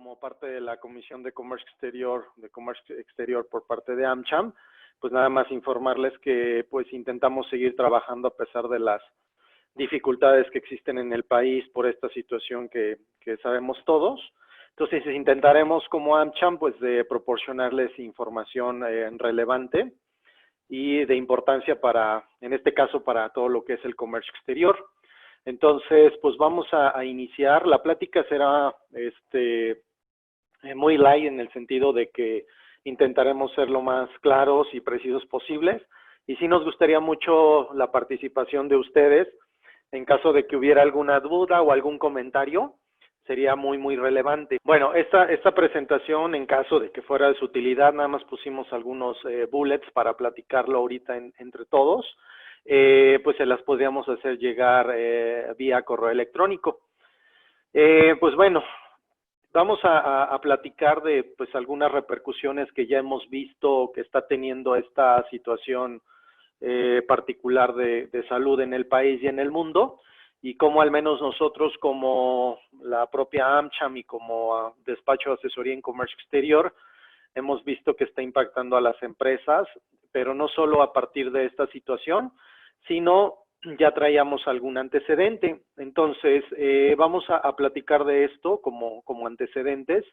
como parte de la Comisión de Comercio Exterior por parte de AmCham, pues nada más informarles que pues intentamos seguir trabajando a pesar de las dificultades que existen en el país por esta situación que sabemos todos. Entonces intentaremos como AmCham pues de proporcionarles información relevante y de importancia para, en este caso, para todo lo que es el comercio exterior. Entonces, pues vamos a iniciar. La plática será muy light en el sentido de que intentaremos ser lo más claros y precisos posibles. Y sí nos gustaría mucho la participación de ustedes en caso de que hubiera alguna duda o algún comentario. Sería muy relevante. Bueno, esta presentación, en caso de que fuera de su utilidad, nada más pusimos algunos bullets para platicarlo ahorita entre todos, pues se las podríamos hacer llegar vía correo electrónico. Pues bueno, vamos a platicar de pues algunas repercusiones que ya hemos visto que está teniendo esta situación particular de salud en el país y en el mundo, y cómo al menos nosotros como la propia AmCham y como despacho de asesoría en comercio exterior hemos visto que está impactando a las empresas, pero no solo a partir de esta situación, sino ya traíamos algún antecedente. Entonces vamos a platicar de esto como antecedentes,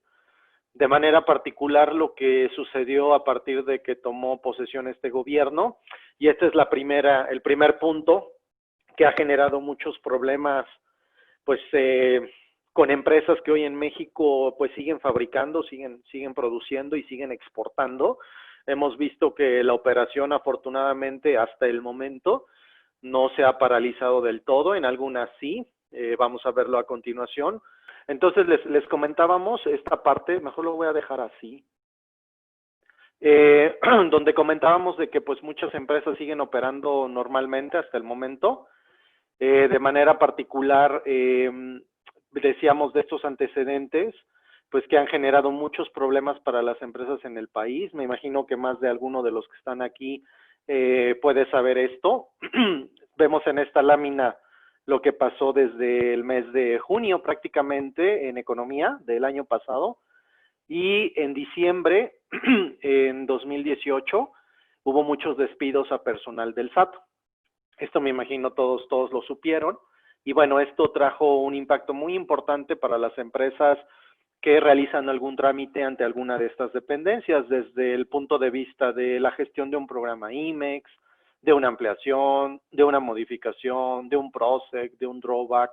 de manera particular lo que sucedió a partir de que tomó posesión este gobierno, y este es el primer punto que ha generado muchos problemas, pues, con empresas que hoy en México, pues, siguen fabricando, siguen produciendo y siguen exportando. Hemos visto que la operación, afortunadamente, hasta el momento, no se ha paralizado del todo, en algunas sí, vamos a verlo a continuación. Entonces, les comentábamos esta parte, mejor lo voy a dejar así, donde comentábamos de que, pues, muchas empresas siguen operando normalmente hasta el momento. De manera particular, decíamos de estos antecedentes, pues que han generado muchos problemas para las empresas en el país. Me imagino que más de alguno de los que están aquí puede saber esto. Vemos en esta lámina lo que pasó desde el mes de junio prácticamente en economía del año pasado, y en diciembre en 2018 hubo muchos despidos a personal del SAT. Esto me imagino todos lo supieron, y bueno, esto trajo un impacto muy importante para las empresas que realizan algún trámite ante alguna de estas dependencias, desde el punto de vista de la gestión de un programa IMEX, de una ampliación, de una modificación, de un PROSEC, de un drawback,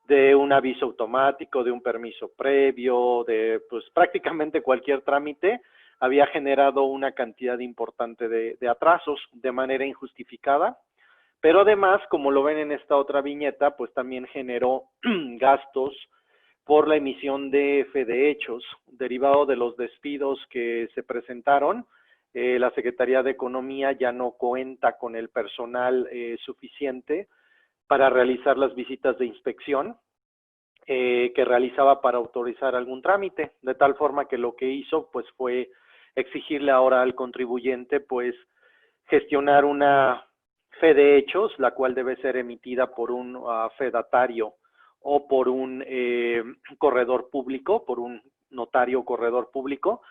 de un aviso automático, de un permiso previo, de pues prácticamente cualquier trámite había generado una cantidad importante de atrasos de manera injustificada. Pero además, como lo ven en esta otra viñeta, pues también generó gastos por la emisión de fe de hechos, derivado de los despidos que se presentaron. La Secretaría de Economía ya no cuenta con el personal suficiente para realizar las visitas de inspección que realizaba para autorizar algún trámite, de tal forma que lo que hizo pues fue exigirle ahora al contribuyente pues gestionar una fe de hechos, la cual debe ser emitida por un fedatario o por un corredor público, por un notario corredor público,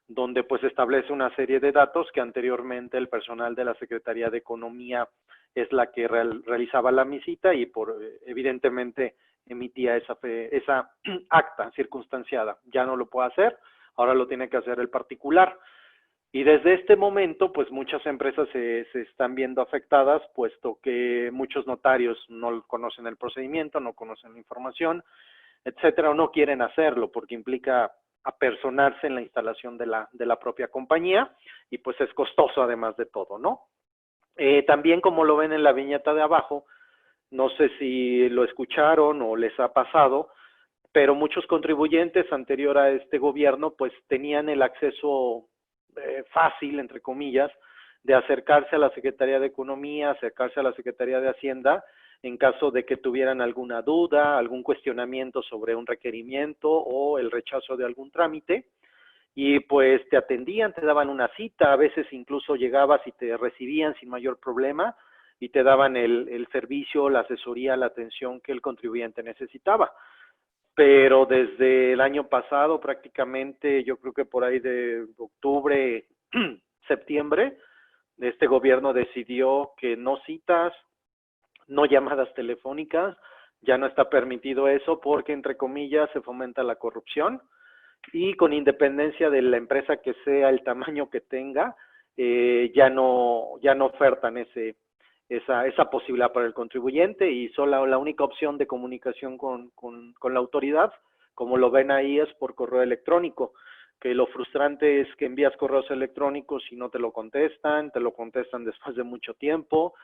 donde pues establece una serie de datos que anteriormente el personal de la Secretaría de Economía es la que realizaba la visita y evidentemente emitía esa acta circunstanciada. Ya no lo puede hacer, ahora lo tiene que hacer el particular. Y desde este momento, pues muchas empresas se están viendo afectadas, puesto que muchos notarios no conocen el procedimiento, no conocen la información, etcétera, o no quieren hacerlo porque implica apersonarse en la instalación de la propia compañía y pues es costoso además de todo, ¿no? También, como lo ven en la viñeta de abajo, no sé si lo escucharon o les ha pasado, pero muchos contribuyentes anterior a este gobierno pues tenían el acceso fácil, entre comillas, de acercarse a la Secretaría de Economía, acercarse a la Secretaría de Hacienda, en caso de que tuvieran alguna duda, algún cuestionamiento sobre un requerimiento o el rechazo de algún trámite, y pues te atendían, te daban una cita, a veces incluso llegabas y te recibían sin mayor problema, y te daban el servicio, la asesoría, la atención que el contribuyente necesitaba. pero desde el año pasado prácticamente, yo creo que por ahí de octubre, septiembre, este gobierno decidió que no citas, no llamadas telefónicas, ya no está permitido eso porque, entre comillas, se fomenta la corrupción y con independencia de la empresa que sea, el tamaño que tenga, ya no ofertan esa posibilidad para el contribuyente y solo la única opción de comunicación con la autoridad, como lo ven ahí, es por correo electrónico, que lo frustrante es que envías correos electrónicos y no te lo contestan después de mucho tiempo,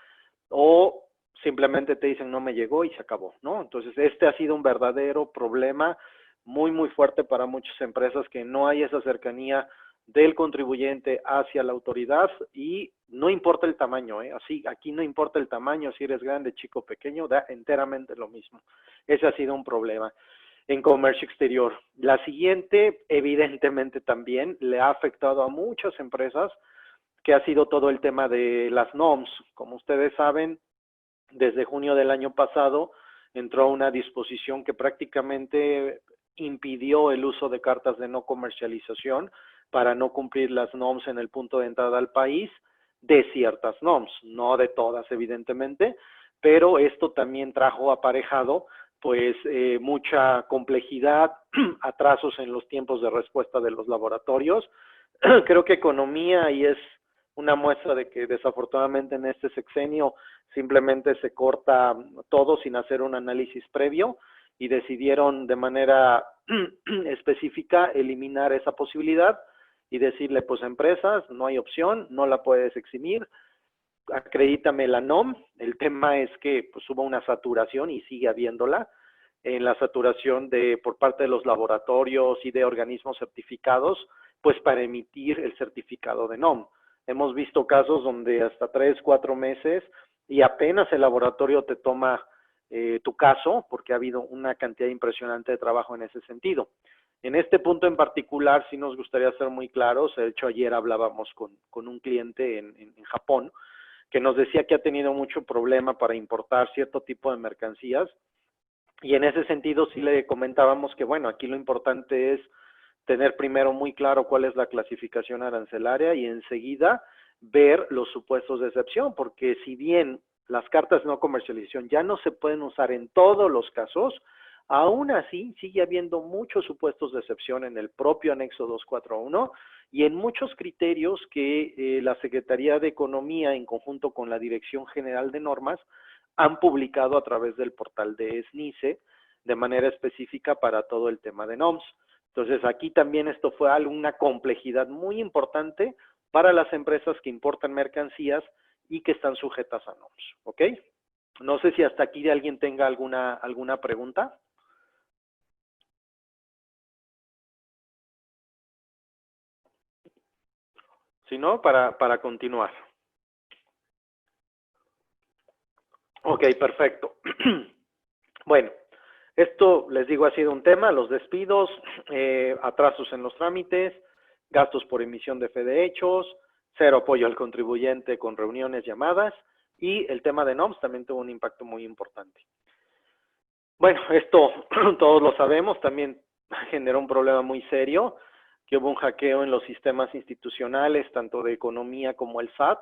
o simplemente te dicen no me llegó y se acabó, ¿no? Entonces este ha sido un verdadero problema muy, muy fuerte para muchas empresas, que no hay esa cercanía del contribuyente hacia la autoridad y no importa el tamaño, así, aquí no importa el tamaño, si eres grande, chico, pequeño, da enteramente lo mismo. Ese ha sido un problema en comercio exterior. La siguiente, evidentemente también, le ha afectado a muchas empresas, que ha sido todo el tema de las NOMS. Como ustedes saben, desde junio del año pasado entró una disposición que prácticamente impidió el uso de cartas de no comercialización para no cumplir las NOMS en el punto de entrada al país, de ciertas NOMS, no de todas evidentemente, pero esto también trajo aparejado pues mucha complejidad, atrasos en los tiempos de respuesta de los laboratorios. Creo que economía, y es una muestra de que desafortunadamente en este sexenio simplemente se corta todo sin hacer un análisis previo y decidieron de manera específica eliminar esa posibilidad y decirle pues a empresas, no hay opción, no la puedes eximir, acredítame la NOM. El tema es que pues hubo una saturación y sigue habiéndola en la saturación por parte de los laboratorios y de organismos certificados, pues para emitir el certificado de NOM. Hemos visto casos donde hasta 3, 4 meses y apenas el laboratorio te toma tu caso, porque ha habido una cantidad impresionante de trabajo en ese sentido. En este punto en particular sí nos gustaría ser muy claros. De hecho, ayer hablábamos con un cliente en Japón que nos decía que ha tenido mucho problema para importar cierto tipo de mercancías, y en ese sentido sí le comentábamos que, bueno, aquí lo importante es tener primero muy claro cuál es la clasificación arancelaria y enseguida ver los supuestos de excepción, porque si bien las cartas de no comercialización ya no se pueden usar en todos los casos, aún así sigue habiendo muchos supuestos de excepción en el propio anexo 241 y en muchos criterios que la Secretaría de Economía, en conjunto con la Dirección General de Normas, han publicado a través del portal de SNICE de manera específica para todo el tema de NOMS. Entonces aquí también esto fue una complejidad muy importante para las empresas que importan mercancías y que están sujetas a NOMS, ¿ok? No sé si hasta aquí alguien tenga alguna pregunta. Si no, para continuar. Ok, perfecto. Bueno, esto, les digo, ha sido un tema: los despidos, atrasos en los trámites, gastos por emisión de fe de hechos, cero apoyo al contribuyente con reuniones, llamadas, y el tema de NOMS también tuvo un impacto muy importante. Bueno, esto todos lo sabemos, también generó un problema muy serio, que hubo un hackeo en los sistemas institucionales, tanto de economía como el SAT,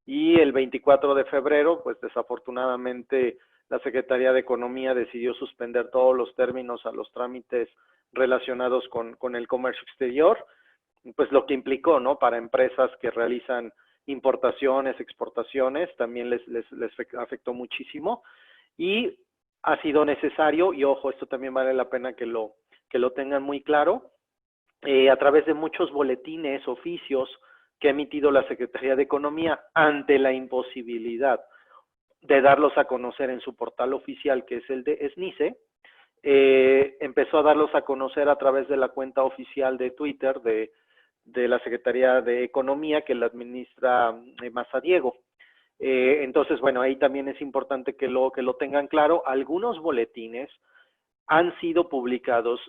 y el 24 de febrero, pues desafortunadamente la Secretaría de Economía decidió suspender todos los términos a los trámites relacionados con el comercio exterior, pues lo que implicó, ¿no? Para empresas que realizan importaciones, exportaciones, también les afectó muchísimo y ha sido necesario, y ojo, esto también vale la pena que lo tengan muy claro, a través de muchos boletines, oficios que ha emitido la Secretaría de Economía ante la imposibilidad de darlos a conocer en su portal oficial, que es el de SNICE, empezó a darlos a conocer a través de la cuenta oficial de Twitter de la Secretaría de Economía, que la administra Mazadiego. Entonces, bueno, ahí también es importante que lo tengan claro. Algunos boletines han sido publicados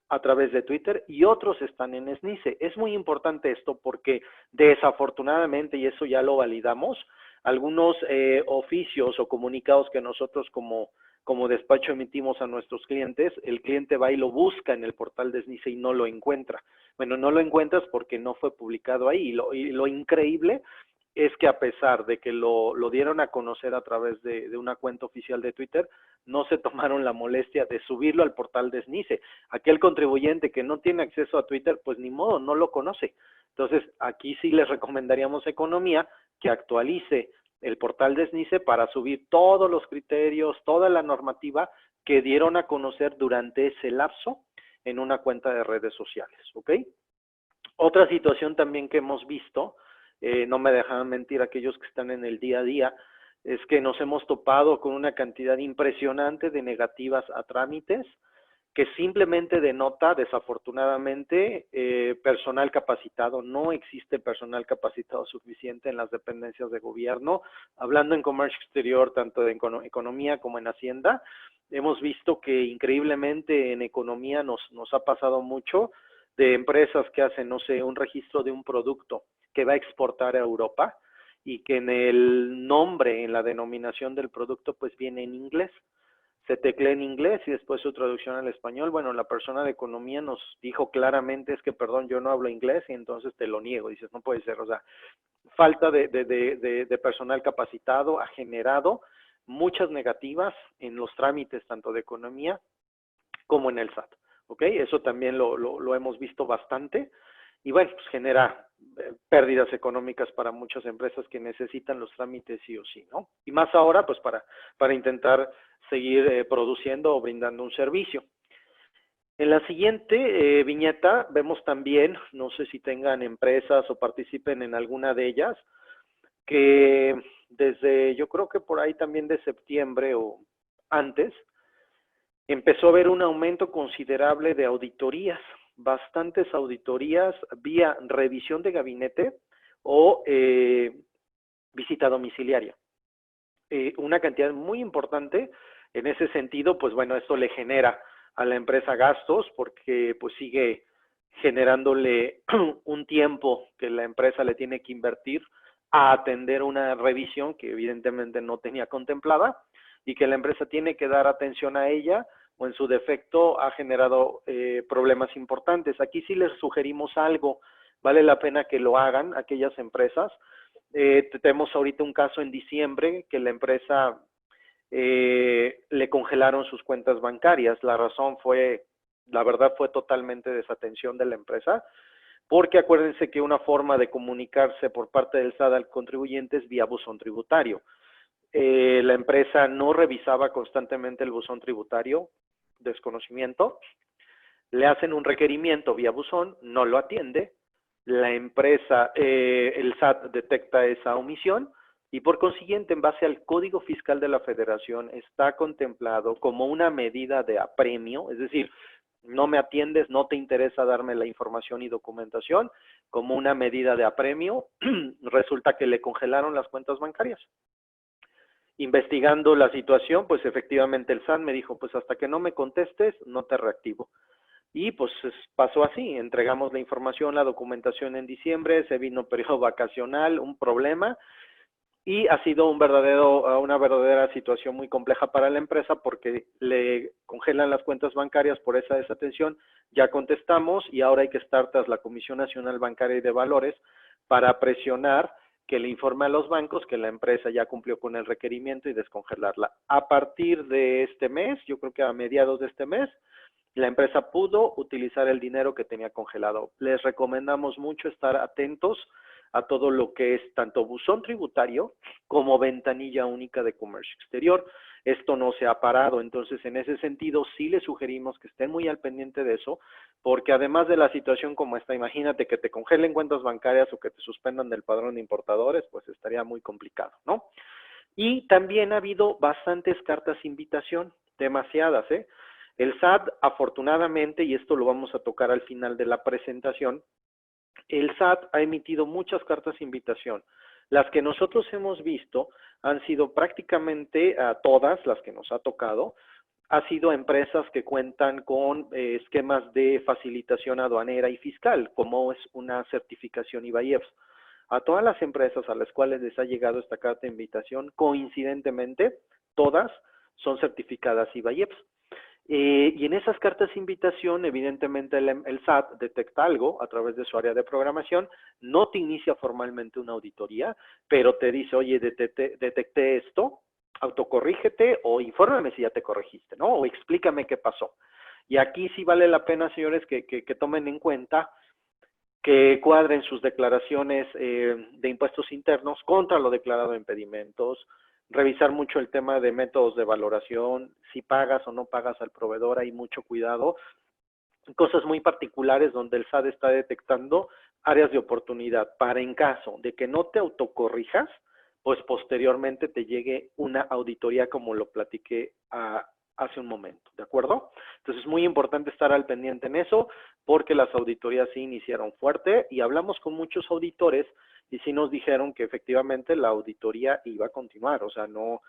a través de Twitter y otros están en SNICE. Es muy importante esto porque desafortunadamente, y eso ya lo validamos, algunos oficios o comunicados que nosotros como despacho emitimos a nuestros clientes, el cliente va y lo busca en el portal de SNICE y no lo encuentra. Bueno, no lo encuentras porque no fue publicado ahí. Y lo increíble es que a pesar de que lo dieron a conocer a través de una cuenta oficial de Twitter, no se tomaron la molestia de subirlo al portal de SNICE. Aquel contribuyente que no tiene acceso a Twitter, pues ni modo, no lo conoce. Entonces, aquí sí les recomendaríamos a Economía que actualice el portal de SNICE para subir todos los criterios, toda la normativa que dieron a conocer durante ese lapso en una cuenta de redes sociales, ¿ok? Otra situación también que hemos visto, no me dejan mentir aquellos que están en el día a día, es que nos hemos topado con una cantidad impresionante de negativas a trámites que simplemente denota, desafortunadamente, personal capacitado. No existe personal capacitado suficiente en las dependencias de gobierno. Hablando en comercio exterior, tanto de economía como en Hacienda, hemos visto que increíblemente en economía nos ha pasado mucho de empresas que hacen, no sé, un registro de un producto que va a exportar a Europa y que en el nombre, en la denominación del producto, pues viene en inglés. Se teclea en inglés y después su traducción al español. Bueno, la persona de economía nos dijo claramente, es que perdón, yo no hablo inglés y entonces te lo niego. Dices, no puede ser, o sea, falta de personal capacitado ha generado muchas negativas en los trámites tanto de economía como en el SAT, ¿ok? Eso también lo hemos visto bastante y bueno, pues genera pérdidas económicas para muchas empresas que necesitan los trámites sí o sí, ¿no? Y más ahora, pues para intentar seguir produciendo o brindando un servicio. En la siguiente viñeta vemos también, no sé si tengan empresas o participen en alguna de ellas, que desde yo creo que por ahí también de septiembre o antes, empezó a haber un aumento considerable de auditorías, bastantes auditorías vía revisión de gabinete o visita domiciliaria. Una cantidad muy importante. En ese sentido, pues bueno, esto le genera a la empresa gastos porque pues sigue generándole un tiempo que la empresa le tiene que invertir a atender una revisión que evidentemente no tenía contemplada y que la empresa tiene que dar atención a ella o en su defecto ha generado problemas importantes. Aquí sí les sugerimos algo, vale la pena que lo hagan aquellas empresas. Tenemos ahorita un caso en diciembre que la empresa le congelaron sus cuentas bancarias. La razón fue, la verdad fue totalmente desatención de la empresa, porque acuérdense que una forma de comunicarse por parte del SAT al contribuyente es vía buzón tributario. La empresa no revisaba constantemente el buzón tributario, desconocimiento, le hacen un requerimiento vía buzón, no lo atiende, la empresa, el SAT detecta esa omisión y por consiguiente, en base al Código Fiscal de la Federación, está contemplado como una medida de apremio, es decir, no me atiendes, no te interesa darme la información y documentación, como una medida de apremio, resulta que le congelaron las cuentas bancarias. Investigando la situación, pues efectivamente el SAT me dijo, pues hasta que no me contestes, no te reactivo. Y pues pasó así, entregamos la información, la documentación en diciembre, se vino periodo vacacional, un problema, y ha sido una verdadera situación muy compleja para la empresa porque le congelan las cuentas bancarias por esa desatención, ya contestamos y ahora hay que estar tras la Comisión Nacional Bancaria y de Valores para presionar que le informe a los bancos que la empresa ya cumplió con el requerimiento y descongelarla. A partir de este mes, yo creo que a mediados de este mes, la empresa pudo utilizar el dinero que tenía congelado. Les recomendamos mucho estar atentos a todo lo que es tanto buzón tributario como ventanilla única de comercio exterior. Esto no se ha parado, entonces en ese sentido sí les sugerimos que estén muy al pendiente de eso, porque además de la situación como esta, imagínate que te congelen cuentas bancarias o que te suspendan del padrón de importadores, pues estaría muy complicado, ¿no? Y también ha habido bastantes cartas invitación, demasiadas, ¿eh? El SAT, afortunadamente, y esto lo vamos a tocar al final de la presentación, el SAT ha emitido muchas cartas invitación. Las que nosotros hemos visto han sido prácticamente todas las que nos ha tocado, ha sido empresas que cuentan con esquemas de facilitación aduanera y fiscal, como es una certificación IVA-IEPS. A todas las empresas a las cuales les ha llegado esta carta de invitación, coincidentemente, todas son certificadas IVA-IEPS. Y en esas cartas de invitación, evidentemente el SAT detecta algo a través de su área de programación, no te inicia formalmente una auditoría, pero te dice, oye, detecté esto, autocorrígete o infórmame si ya te corregiste, ¿no? O explícame qué pasó. Y aquí sí vale la pena, señores, que tomen en cuenta que cuadren sus declaraciones de impuestos internos contra lo declarado en impedimentos, revisar mucho el tema de métodos de valoración, si pagas o no pagas al proveedor, hay mucho cuidado, cosas muy particulares donde el SAT está detectando áreas de oportunidad para en caso de que no te autocorrijas, pues posteriormente te llegue una auditoría como lo platiqué hace un momento, ¿de acuerdo? Entonces es muy importante estar al pendiente en eso porque las auditorías sí iniciaron fuerte y hablamos con muchos auditores y sí nos dijeron que efectivamente la auditoría iba a continuar, o sea, no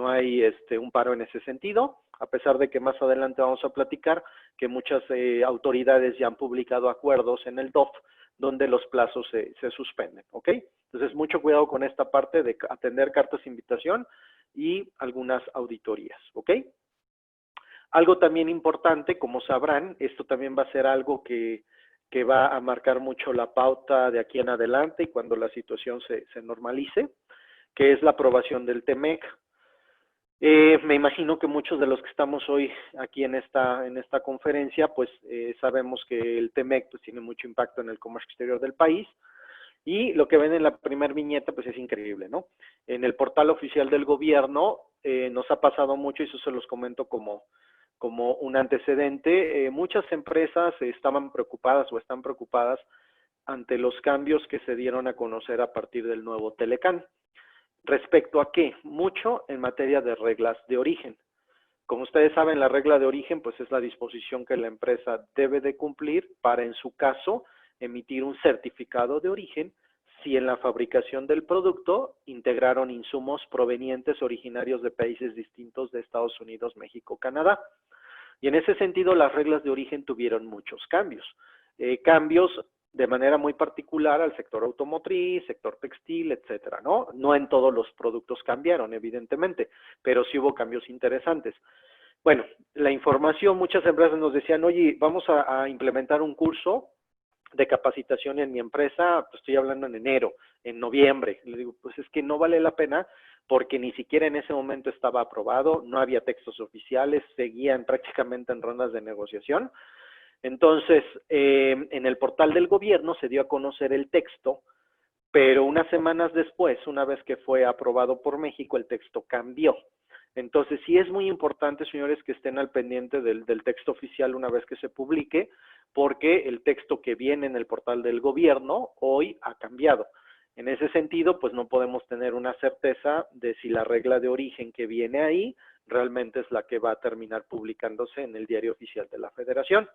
hay un paro en ese sentido, a pesar de que más adelante vamos a platicar que muchas autoridades ya han publicado acuerdos en el DOF donde los plazos se suspenden, ¿ok? Entonces, mucho cuidado con esta parte de atender cartas de invitación y algunas auditorías, ¿ok? Algo también importante, como sabrán, esto también va a ser algo que va a marcar mucho la pauta de aquí en adelante y cuando la situación se normalice, que es la aprobación del TEMEC. Me imagino que muchos de los que estamos hoy aquí en esta conferencia, pues sabemos que el TEMEC pues, tiene mucho impacto en el comercio exterior del país y lo que ven en la primera viñeta pues es increíble, ¿no? En el portal oficial del gobierno nos ha pasado mucho y eso se los comento como un antecedente. Muchas empresas estaban preocupadas o están preocupadas ante los cambios que se dieron a conocer a partir del nuevo Telecán. ¿Respecto a qué? Mucho en materia de reglas de origen. Como ustedes saben, la regla de origen pues es la disposición que la empresa debe de cumplir para, en su caso, emitir un certificado de origen si en la fabricación del producto integraron insumos provenientes originarios de países distintos de Estados Unidos, México, Canadá. Y en ese sentido, las reglas de origen tuvieron muchos cambios. Cambios de manera muy particular al sector automotriz, sector textil, etcétera, ¿no? No en todos los productos cambiaron, evidentemente, pero sí hubo cambios interesantes. Bueno, la información, muchas empresas nos decían, oye, vamos a implementar un curso de capacitación en mi empresa, pues estoy hablando en enero, en noviembre. Le digo, pues es que no vale la pena porque ni siquiera en ese momento estaba aprobado, no había textos oficiales, seguían prácticamente en rondas de negociación. Entonces, en el portal del gobierno se dio a conocer el texto, pero unas semanas después, una vez que fue aprobado por México, el texto cambió. Entonces, sí es muy importante, señores, que estén al pendiente del texto oficial una vez que se publique, porque el texto que viene en el portal del gobierno hoy ha cambiado. En ese sentido, pues no podemos tener una certeza de si la regla de origen que viene ahí realmente es la que va a terminar publicándose en el diario oficial de la Federación.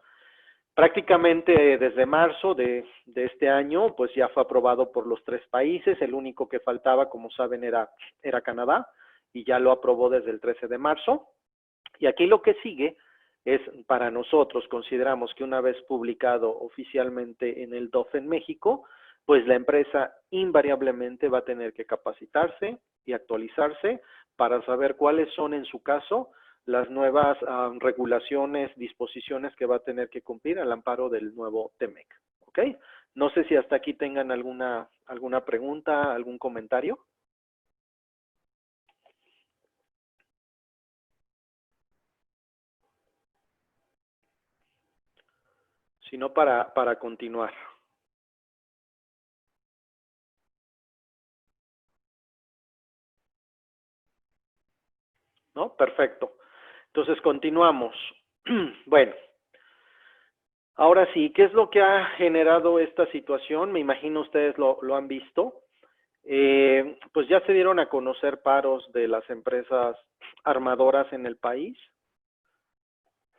Prácticamente desde marzo de este año, pues ya fue aprobado por los 3 países, el único que faltaba, como saben, era Canadá, y ya lo aprobó desde el 13 de marzo. Y aquí lo que sigue es, para nosotros, consideramos que una vez publicado oficialmente en el DOF en México, pues la empresa invariablemente va a tener que capacitarse y actualizarse para saber cuáles son, en su caso, las nuevas regulaciones, disposiciones que va a tener que cumplir al amparo del nuevo TEMEC, ¿ok? No sé si hasta aquí tengan alguna pregunta, algún comentario. Si no, para continuar. ¿No? Perfecto. Entonces, continuamos. Bueno, ahora sí, ¿qué es lo que ha generado esta situación? Me imagino ustedes lo han visto. Pues ya se dieron a conocer paros de las empresas armadoras en el país.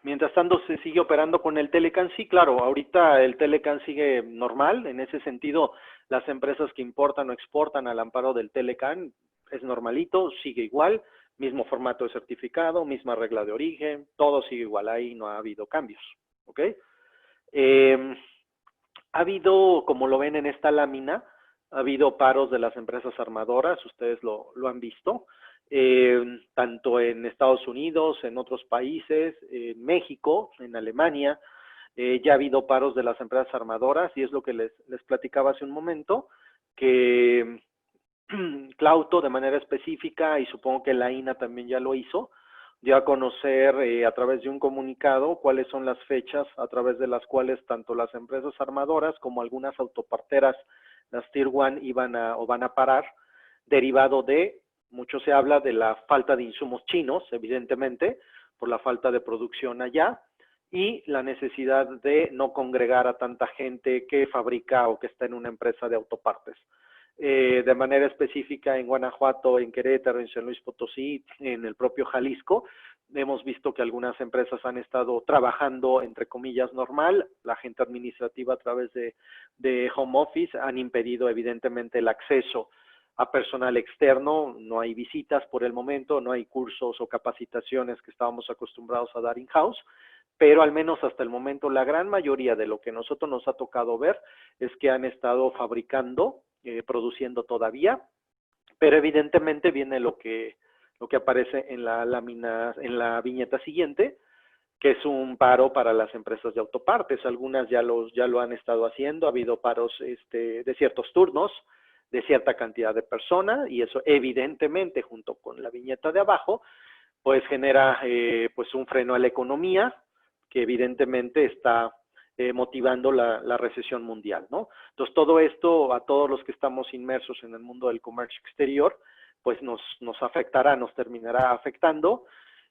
Mientras tanto, se sigue operando con el Telecan. Sí, claro, ahorita el Telecan sigue normal. En ese sentido, las empresas que importan o exportan al amparo del Telecan es normalito, sigue igual, mismo formato de certificado, misma regla de origen, todo sigue igual, ahí no ha habido cambios, ¿ok? Ha habido, como lo ven en esta lámina, Ha habido paros de las empresas armadoras, ustedes lo han visto, tanto en Estados Unidos, en otros países, en México, en Alemania. Ya ha habido paros de las empresas armadoras y es lo que les platicaba hace un momento, que Clauto de manera específica, y supongo que la INA también ya lo hizo, dio a conocer a través de un comunicado cuáles son las fechas a través de las cuales tanto las empresas armadoras como algunas autoparteras, las Tier 1, van a parar, derivado de, mucho se habla de la falta de insumos chinos, evidentemente, por la falta de producción allá, y la necesidad de no congregar a tanta gente que fabrica o que está en una empresa de autopartes. De manera específica en Guanajuato, en Querétaro, en San Luis Potosí, en el propio Jalisco, hemos visto que algunas empresas han estado trabajando, entre comillas, normal. La gente administrativa a través de home office han impedido evidentemente el acceso a personal externo. No hay visitas por el momento, no hay cursos o capacitaciones que estábamos acostumbrados a dar in-house, pero al menos hasta el momento la gran mayoría de lo que nosotros nos ha tocado ver es que han estado fabricando, produciendo todavía, pero evidentemente viene lo que aparece en la lámina, en la viñeta siguiente, que es un paro para las empresas de autopartes. Algunas ya lo han estado haciendo, ha habido paros de ciertos turnos, de cierta cantidad de personas, y eso evidentemente junto con la viñeta de abajo, pues genera pues un freno a la economía, que evidentemente está motivando la recesión mundial, ¿no? Entonces, todo esto, a todos los que estamos inmersos en el mundo del comercio exterior, pues nos afectará, nos terminará afectando,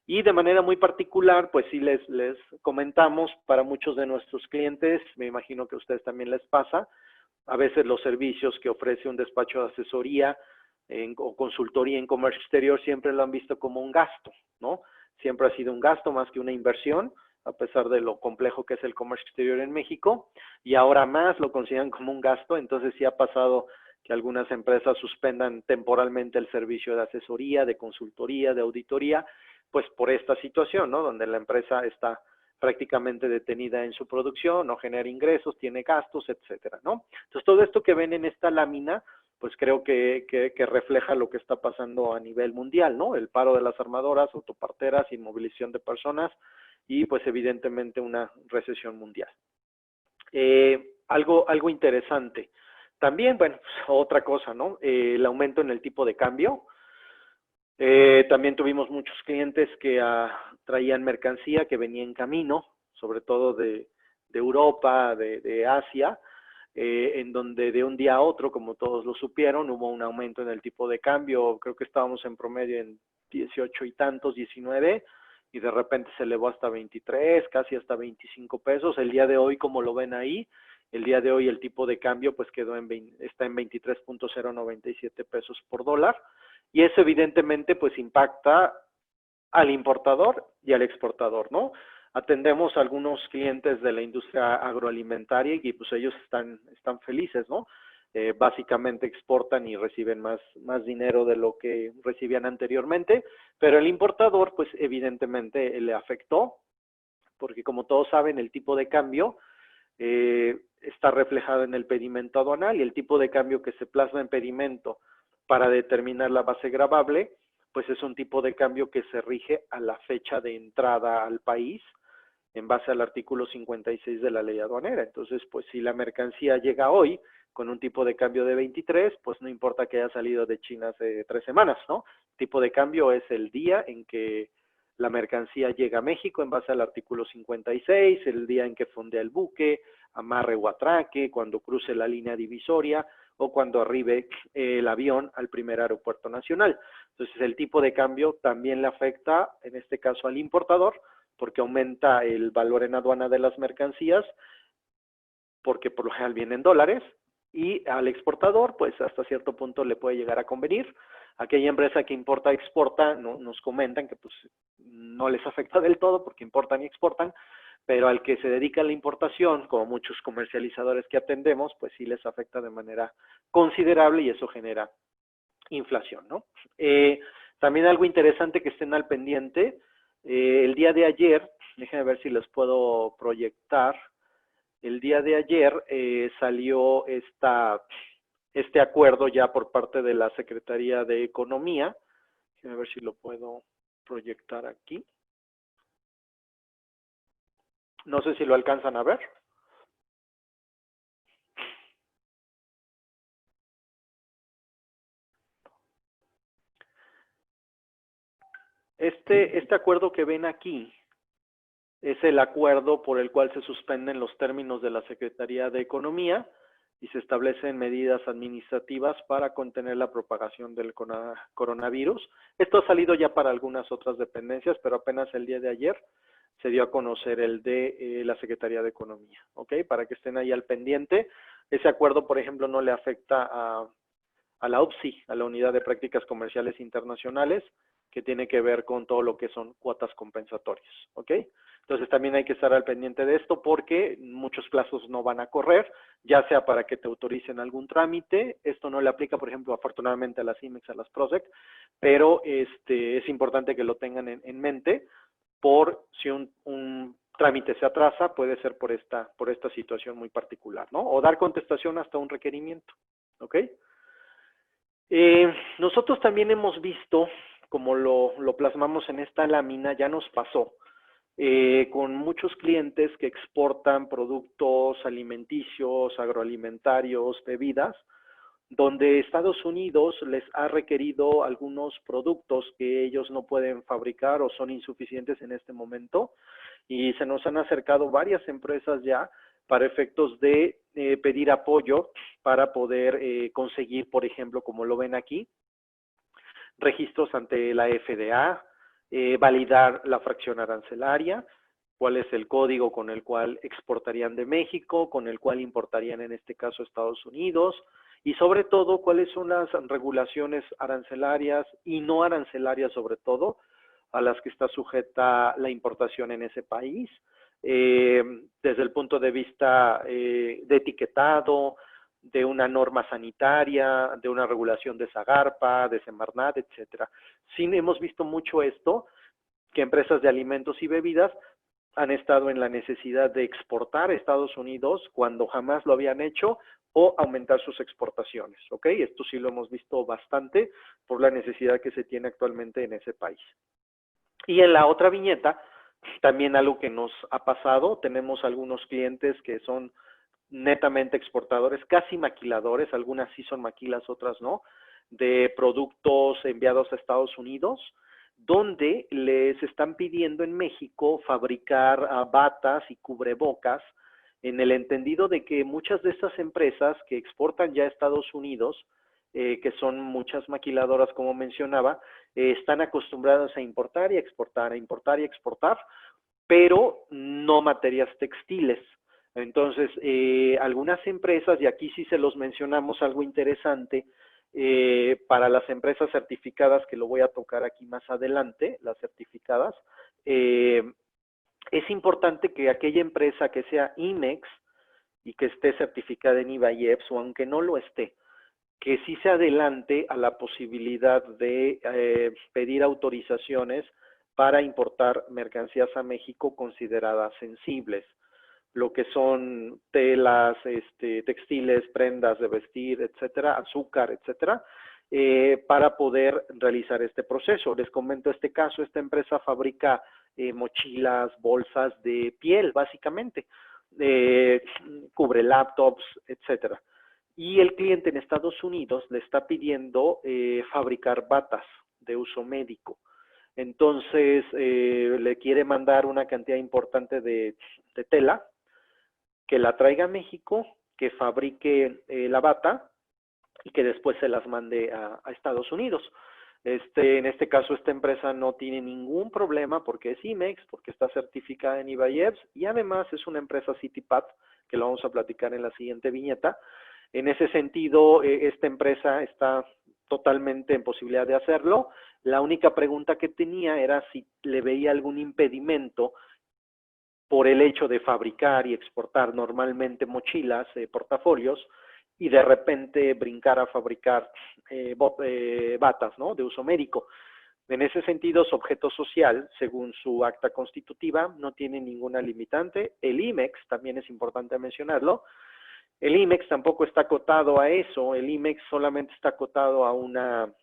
y de manera muy particular, pues sí les comentamos, para muchos de nuestros clientes, me imagino que a ustedes también les pasa, a veces los servicios que ofrece un despacho de asesoría o consultoría en comercio exterior siempre lo han visto como un gasto, ¿no? Siempre ha sido un gasto más que una inversión, a pesar de lo complejo que es el comercio exterior en México, y ahora más lo consideran como un gasto. Entonces sí ha pasado que algunas empresas suspendan temporalmente el servicio de asesoría, de consultoría, de auditoría, pues por esta situación, ¿no? Donde la empresa está prácticamente detenida en su producción, no genera ingresos, tiene gastos, etcétera, ¿no? Entonces todo esto que ven en esta lámina, pues creo que refleja lo que está pasando a nivel mundial, ¿no? El paro de las armadoras, autoparteras, inmovilización de personas y pues evidentemente una recesión mundial. Algo interesante. También, bueno, pues, otra cosa, ¿no? El aumento en el tipo de cambio. También tuvimos muchos clientes que traían mercancía que venía en camino, sobre todo de Europa, de Asia, en donde de un día a otro, como todos lo supieron, hubo un aumento en el tipo de cambio. Creo que estábamos en promedio en 18 y tantos, 19, y de repente se elevó hasta 23, casi hasta 25 pesos. El día de hoy, como lo ven ahí, el día de hoy el tipo de cambio pues está en 23.097 pesos por dólar, y eso evidentemente pues impacta al importador y al exportador, ¿no? Atendemos a algunos clientes de la industria agroalimentaria y pues ellos están felices, ¿no? Básicamente exportan y reciben más dinero de lo que recibían anteriormente, pero el importador pues evidentemente le afectó, porque como todos saben el tipo de cambio está reflejado en el pedimento aduanal, y el tipo de cambio que se plasma en pedimento para determinar la base gravable, pues es un tipo de cambio que se rige a la fecha de entrada al país en base al artículo 56 de la ley aduanera. Entonces, pues si la mercancía llega hoy con un tipo de cambio de 23, pues no importa que haya salido de China hace 3 semanas, ¿no? El tipo de cambio es el día en que la mercancía llega a México en base al artículo 56, el día en que fondea el buque, amarre o atraque, cuando cruce la línea divisoria o cuando arribe el avión al primer aeropuerto nacional. Entonces el tipo de cambio también le afecta, en este caso al importador, porque aumenta el valor en aduana de las mercancías, porque por lo general vienen dólares, y al exportador, pues hasta cierto punto le puede llegar a convenir. Aquella empresa que importa, exporta, nos comentan que pues no les afecta del todo porque importan y exportan, pero al que se dedica a la importación, como muchos comercializadores que atendemos, pues sí les afecta de manera considerable y eso genera inflación, ¿no? También algo interesante que estén al pendiente, el día de ayer, déjenme ver si les puedo proyectar, el día de ayer salió esta este acuerdo ya por parte de la Secretaría de Economía. A ver si lo puedo proyectar aquí. No sé si lo alcanzan a ver. Este acuerdo que ven aquí es el acuerdo por el cual se suspenden los términos de la Secretaría de Economía y se establecen medidas administrativas para contener la propagación del coronavirus. Esto ha salido ya para algunas otras dependencias, pero apenas el día de ayer se dio a conocer el de la Secretaría de Economía, ¿ok? Para que estén ahí al pendiente. Ese acuerdo, por ejemplo, no le afecta a la UPSI, a la Unidad de Prácticas Comerciales Internacionales, que tiene que ver con todo lo que son cuotas compensatorias, ¿ok? Entonces también hay que estar al pendiente de esto porque muchos plazos no van a correr, ya sea para que te autoricen algún trámite. Esto no le aplica, por ejemplo, afortunadamente a las IMEX, a las PROSEC, pero es importante que lo tengan en mente por si un trámite se atrasa, puede ser por esta situación muy particular, ¿no? O dar contestación hasta un requerimiento, ¿ok? Nosotros también hemos visto, como lo plasmamos en esta lámina, ya nos pasó, con muchos clientes que exportan productos alimenticios, agroalimentarios, bebidas, donde Estados Unidos les ha requerido algunos productos que ellos no pueden fabricar o son insuficientes en este momento, y se nos han acercado varias empresas ya para efectos de pedir apoyo para poder conseguir, por ejemplo, como lo ven aquí, registros ante la FDA, validar la fracción arancelaria, cuál es el código con el cual exportarían de México, con el cual importarían en este caso Estados Unidos, y sobre todo cuáles son las regulaciones arancelarias y no arancelarias sobre todo, a las que está sujeta la importación en ese país, desde el punto de vista de etiquetado, de una norma sanitaria, de una regulación de Zagarpa, de Semarnat, etcétera. Sí hemos visto mucho esto, que empresas de alimentos y bebidas han estado en la necesidad de exportar a Estados Unidos cuando jamás lo habían hecho o aumentar sus exportaciones, ¿ok? Esto sí lo hemos visto bastante por la necesidad que se tiene actualmente en ese país. Y en la otra viñeta, también algo que nos ha pasado, tenemos algunos clientes que son netamente exportadores, casi maquiladores, algunas sí son maquilas, otras no, de productos enviados a Estados Unidos, donde les están pidiendo en México fabricar batas y cubrebocas, en el entendido de que muchas de estas empresas que exportan ya a Estados Unidos, que son muchas maquiladoras como mencionaba, están acostumbradas a importar y exportar, pero no materias textiles. Entonces, algunas empresas, y aquí sí se los mencionamos algo interesante, para las empresas certificadas, que lo voy a tocar aquí más adelante, las certificadas, es importante que aquella empresa que sea IMEX y que esté certificada en IVA y EPS, o aunque no lo esté, que sí se adelante a la posibilidad de pedir autorizaciones para importar mercancías a México consideradas sensibles, lo que son telas, textiles, prendas de vestir, etcétera, azúcar, etcétera, para poder realizar este proceso. Les comento este caso, esta empresa fabrica mochilas, bolsas de piel, básicamente, cubre laptops, etcétera. Y el cliente en Estados Unidos le está pidiendo fabricar batas de uso médico. Entonces, le quiere mandar una cantidad importante de tela, que la traiga a México, que fabrique la bata y que después se las mande a Estados Unidos. En este caso, esta empresa no tiene ningún problema porque es IMEX, porque está certificada en IVA y EPS, y además es una empresa CityPath, que lo vamos a platicar en la siguiente viñeta. En ese sentido, esta empresa está totalmente en posibilidad de hacerlo. La única pregunta que tenía era si le veía algún impedimento por el hecho de fabricar y exportar normalmente mochilas, portafolios, y de repente brincar a fabricar batas, ¿no?, de uso médico. En ese sentido, su objeto social, según su acta constitutiva, no tiene ninguna limitante. El IMEX, también es importante mencionarlo, El IMEX tampoco está cotado a eso, el IMEX solamente está cotado a una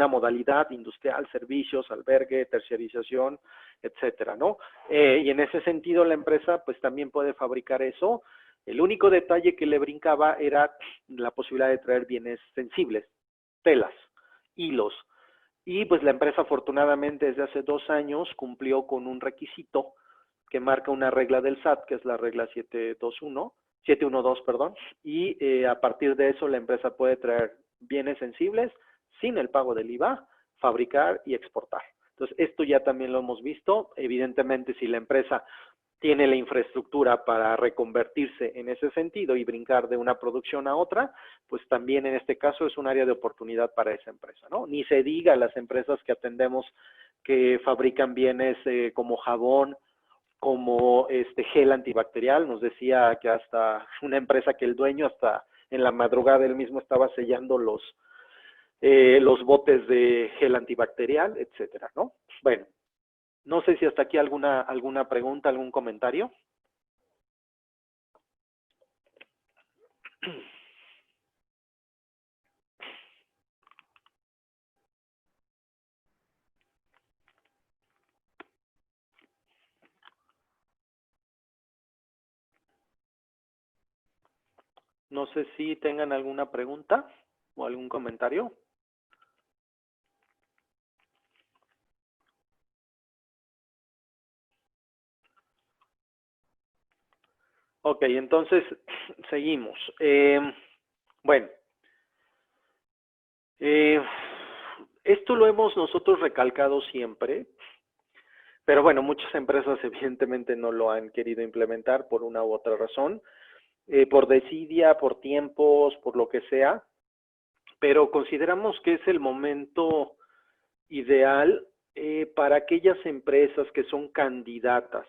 modalidad industrial, servicios, albergue, terciarización, etcétera, ¿no? Y en ese sentido la empresa pues también puede fabricar eso. El único detalle que le brincaba era la posibilidad de traer bienes sensibles, telas, hilos. Y pues la empresa afortunadamente desde hace 2 años cumplió con un requisito que marca una regla del SAT, que es la regla 712, perdón, y a partir de eso la empresa puede traer bienes sensibles sin el pago del IVA, fabricar y exportar. Entonces, esto ya también lo hemos visto. Evidentemente, si la empresa tiene la infraestructura para reconvertirse en ese sentido y brincar de una producción a otra, pues también en este caso es un área de oportunidad para esa empresa, ¿no? Ni se diga las empresas que atendemos que fabrican bienes como jabón, como gel antibacterial. Nos decía que hasta una empresa que el dueño hasta en la madrugada él mismo estaba sellando los botes de gel antibacterial, etcétera, ¿no? Bueno, no sé si hasta aquí alguna pregunta, algún comentario. No sé si tengan alguna pregunta o algún comentario. Ok, entonces seguimos. Bueno, esto lo hemos nosotros recalcado siempre, pero bueno, muchas empresas evidentemente no lo han querido implementar por una u otra razón, por desidia, por tiempos, por lo que sea, pero consideramos que es el momento ideal para aquellas empresas que son candidatas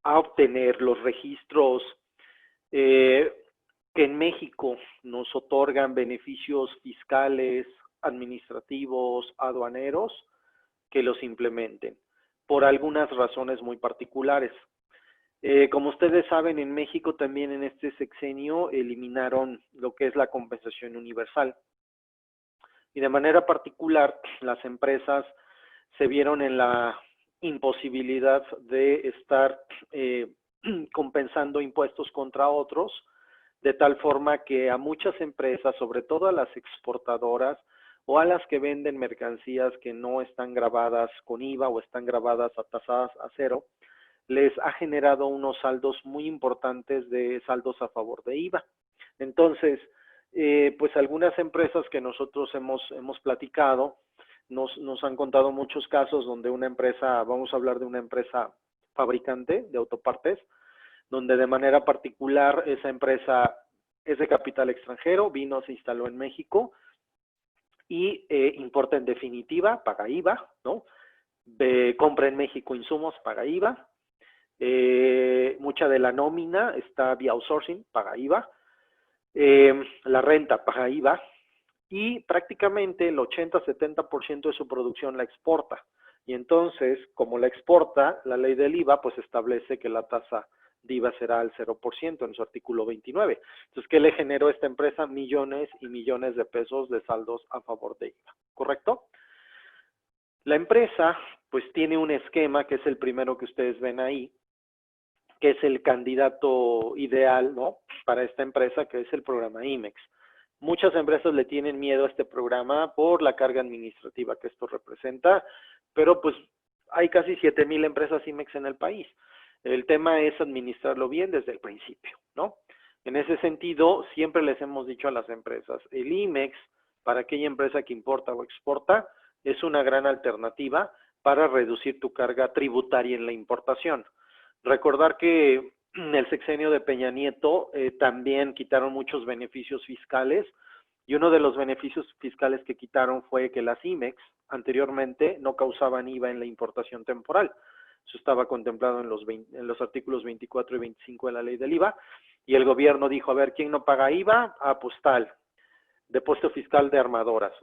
a obtener los registros eh, que en México nos otorgan beneficios fiscales, administrativos, aduaneros, que los implementen, por algunas razones muy particulares. Como ustedes saben, en México también en este sexenio eliminaron lo que es la compensación universal. Y de manera particular, las empresas se vieron en la imposibilidad de estar compensando impuestos contra otros, de tal forma que a muchas empresas, sobre todo a las exportadoras o a las que venden mercancías que no están grabadas con IVA o están grabadas a tasadas a cero, les ha generado unos saldos muy importantes de saldos a favor de IVA. Entonces, pues algunas empresas que nosotros hemos platicado, nos han contado muchos casos donde una empresa, vamos a hablar de una empresa fabricante de autopartes, donde de manera particular esa empresa es de capital extranjero, vino, se instaló en México y importa en definitiva, paga IVA, ¿no? Compra en México insumos, paga IVA. Mucha de la nómina está vía outsourcing, paga IVA. La renta paga IVA y prácticamente el 80-70% de su producción la exporta. Y entonces, como la exporta, la ley del IVA pues establece que la tasa de IVA será al 0% en su artículo 29. Entonces, ¿qué le generó a esta empresa? Millones y millones de pesos de saldos a favor de IVA, ¿correcto? La empresa pues tiene un esquema que es el primero que ustedes ven ahí, que es el candidato ideal, ¿no?, para esta empresa, que es el programa IMEX. Muchas empresas le tienen miedo a este programa por la carga administrativa que esto representa, pero pues hay casi 7,000 empresas IMEX en el país. El tema es administrarlo bien desde el principio, ¿no? En ese sentido, siempre les hemos dicho a las empresas, el IMEX, para aquella empresa que importa o exporta, es una gran alternativa para reducir tu carga tributaria en la importación. Recordar que en el sexenio de Peña Nieto también quitaron muchos beneficios fiscales y uno de los beneficios fiscales que quitaron fue que las IMEX anteriormente no causaban IVA en la importación temporal. Eso estaba contemplado en los artículos 24 y 25 de la ley del IVA y el gobierno dijo, a ver, ¿quién no paga IVA? Ah, pues tal, depósito fiscal de armadoras,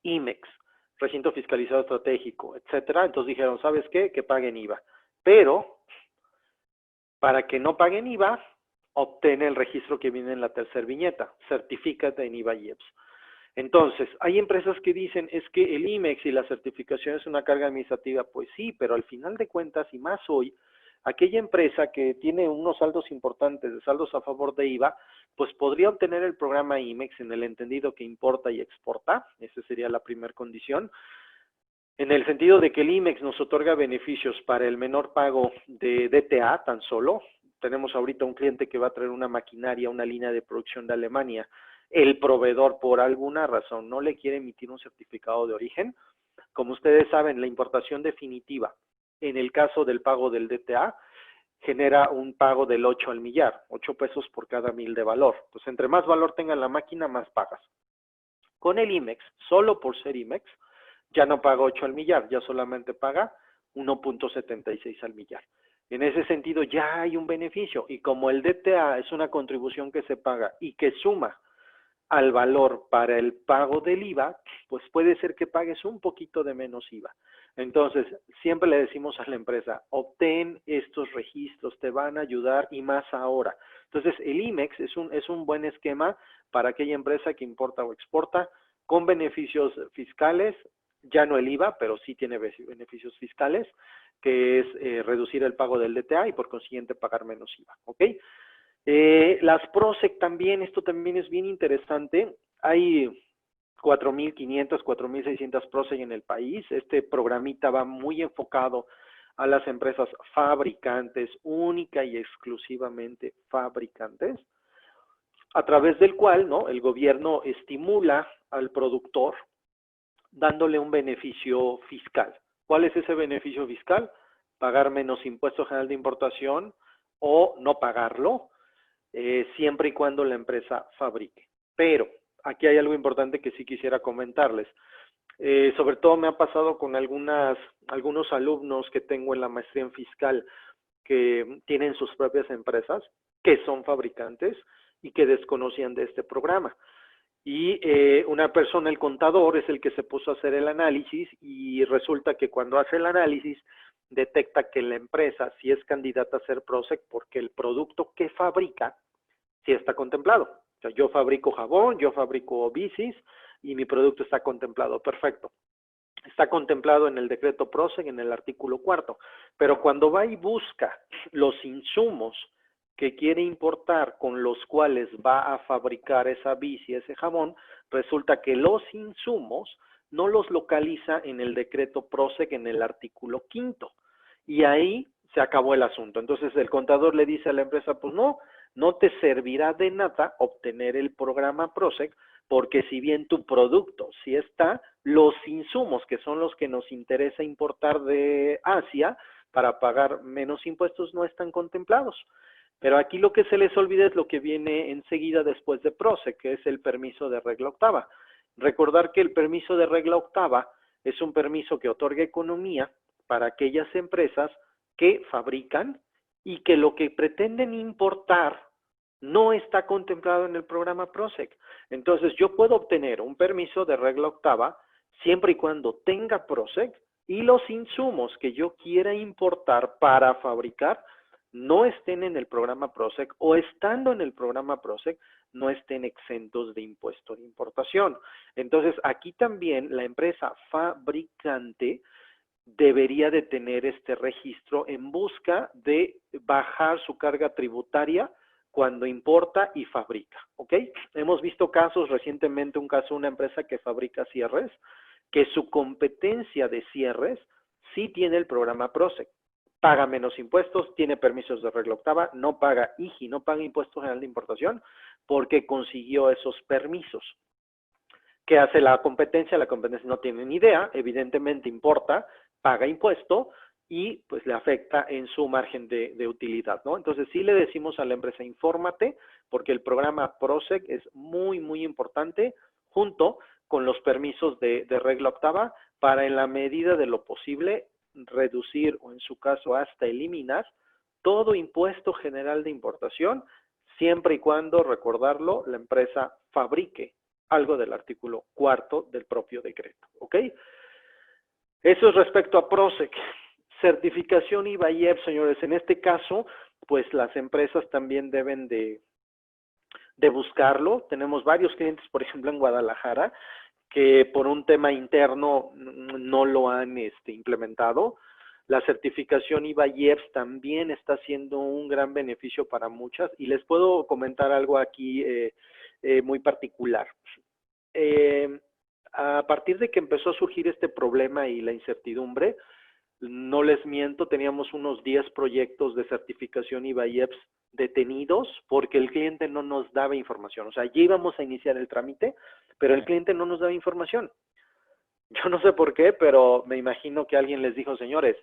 IMEX, recinto fiscalizado estratégico, etcétera. Entonces dijeron, ¿sabes qué? Que paguen IVA. Pero para que no paguen IVA, obtén el registro que viene en la tercera viñeta, certifícate en IVA y EPS. Entonces, hay empresas que dicen, es que el IMEX y la certificación es una carga administrativa. Pues sí, pero al final de cuentas, y más hoy, aquella empresa que tiene unos saldos importantes de saldos a favor de IVA, pues podría obtener el programa IMEX en el entendido que importa y exporta. Esa sería la primera condición. En el sentido de que el IMEX nos otorga beneficios para el menor pago de DTA tan solo. Tenemos ahorita un cliente que va a traer una maquinaria, una línea de producción de Alemania. El proveedor, por alguna razón, no le quiere emitir un certificado de origen. Como ustedes saben, la importación definitiva, en el caso del pago del DTA, genera un pago del 8 al millar, 8 pesos por cada 1000 de valor. Entonces, entre más valor tenga la máquina, más pagas. Con el IMEX, solo por ser IMEX, ya no paga 8 al millar, ya solamente paga 1.76 al millar. En ese sentido, ya hay un beneficio. Y como el DTA es una contribución que se paga y que suma al valor para el pago del IVA, pues puede ser que pagues un poquito de menos IVA. Entonces, siempre le decimos a la empresa, obtén estos registros, te van a ayudar y más ahora. Entonces, el IMEX es un buen esquema para aquella empresa que importa o exporta con beneficios fiscales, ya no el IVA, pero sí tiene beneficios fiscales, que es reducir el pago del DTA y por consiguiente pagar menos IVA, ¿ok? Las PROSEC también, esto también es bien interesante. Hay 4.500, 4.600 PROSEC en el país. Este programita va muy enfocado a las empresas fabricantes, única y exclusivamente fabricantes, a través del cual, ¿no?, el gobierno estimula al productor dándole un beneficio fiscal. ¿Cuál es ese beneficio fiscal? Pagar menos impuesto general de importación o no pagarlo, siempre y cuando la empresa fabrique. Pero aquí hay algo importante que sí quisiera comentarles. Sobre todo me ha pasado con algunos alumnos que tengo en la maestría en fiscal que tienen sus propias empresas, que son fabricantes y que desconocían de este programa. Y una persona, el contador, es el que se puso a hacer el análisis y resulta que cuando hace el análisis detecta que la empresa sí es candidata a ser PROSEC porque el producto que fabrica sí está contemplado. O sea, yo fabrico jabón, yo fabrico bicis y mi producto está contemplado. Perfecto. Está contemplado en el decreto PROSEC en el artículo 4. Pero cuando va y busca los insumos que quiere importar con los cuales va a fabricar esa bici, ese jabón, resulta que los insumos no los localiza en el decreto PROSEC en el artículo 5. Y ahí se acabó el asunto. Entonces el contador le dice a la empresa, pues no te servirá de nada obtener el programa PROSEC, porque si bien tu producto sí está, los insumos, que son los que nos interesa importar de Asia para pagar menos impuestos, no están contemplados. Pero aquí lo que se les olvida es lo que viene enseguida después de PROSEC, que es el permiso de regla octava. Recordar que el permiso de regla octava es un permiso que otorga economía para aquellas empresas que fabrican y que lo que pretenden importar no está contemplado en el programa PROSEC. Entonces, yo puedo obtener un permiso de regla octava siempre y cuando tenga PROSEC y los insumos que yo quiera importar para fabricar no estén en el programa PROSEC o estando en el programa PROSEC no estén exentos de impuesto de importación. Entonces, aquí también la empresa fabricante debería de tener este registro en busca de bajar su carga tributaria cuando importa y fabrica, ¿ok? Hemos visto casos recientemente, un caso de una empresa que fabrica cierres, que su competencia de cierres sí tiene el programa PROSEC. Paga menos impuestos, tiene permisos de regla octava, no paga IGI, no paga impuesto general de importación, porque consiguió esos permisos. ¿Qué hace la competencia? La competencia no tiene ni idea, evidentemente importa, paga impuesto y pues le afecta en su margen de utilidad, ¿no? Entonces sí le decimos a la empresa, infórmate, porque el programa PROSEC es muy, muy importante, junto con los permisos de regla octava, para en la medida de lo posible reducir o en su caso hasta eliminar todo impuesto general de importación, siempre y cuando, recordarlo, la empresa fabrique algo del artículo 4 del propio decreto, ¿ok? Eso es respecto a PROSEC. Certificación IVA y EPS, señores. En este caso, pues las empresas también deben de buscarlo. Tenemos varios clientes, por ejemplo, en Guadalajara, que por un tema interno no lo han implementado. La certificación IVA-IEPS también está siendo un gran beneficio para muchas, y les puedo comentar algo aquí muy particular. A partir de que empezó a surgir este problema y la incertidumbre, no les miento, teníamos unos 10 proyectos de certificación IVA-IEPS detenidos porque el cliente no nos daba información. O sea, ya íbamos a iniciar el trámite, pero el cliente no nos daba información. Yo no sé por qué, pero me imagino que alguien les dijo, señores,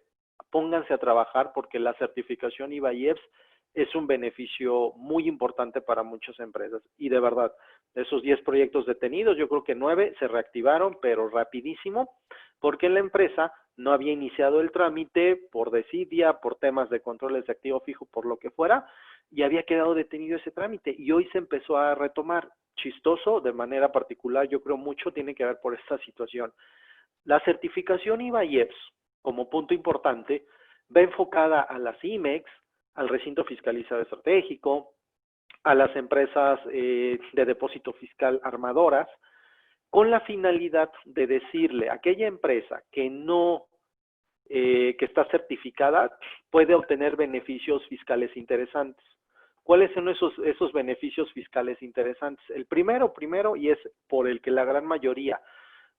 pónganse a trabajar porque la certificación IVA-IEPS es un beneficio muy importante para muchas empresas. Y de verdad, de esos 10 proyectos detenidos, yo creo que 9 se reactivaron, pero rapidísimo, porque la empresa no había iniciado el trámite por desidia, por temas de controles de activo fijo, por lo que fuera, y había quedado detenido ese trámite. Y hoy se empezó a retomar. Chistoso, de manera particular, yo creo mucho tiene que ver por esta situación. La certificación IVA-IEPS, como punto importante, va enfocada a las IMEX, al recinto fiscalizado estratégico, a las empresas de depósito fiscal armadoras, con la finalidad de decirle a aquella empresa que no, que está certificada, puede obtener beneficios fiscales interesantes. ¿Cuáles son esos beneficios fiscales interesantes? El primero, y es por el que la gran mayoría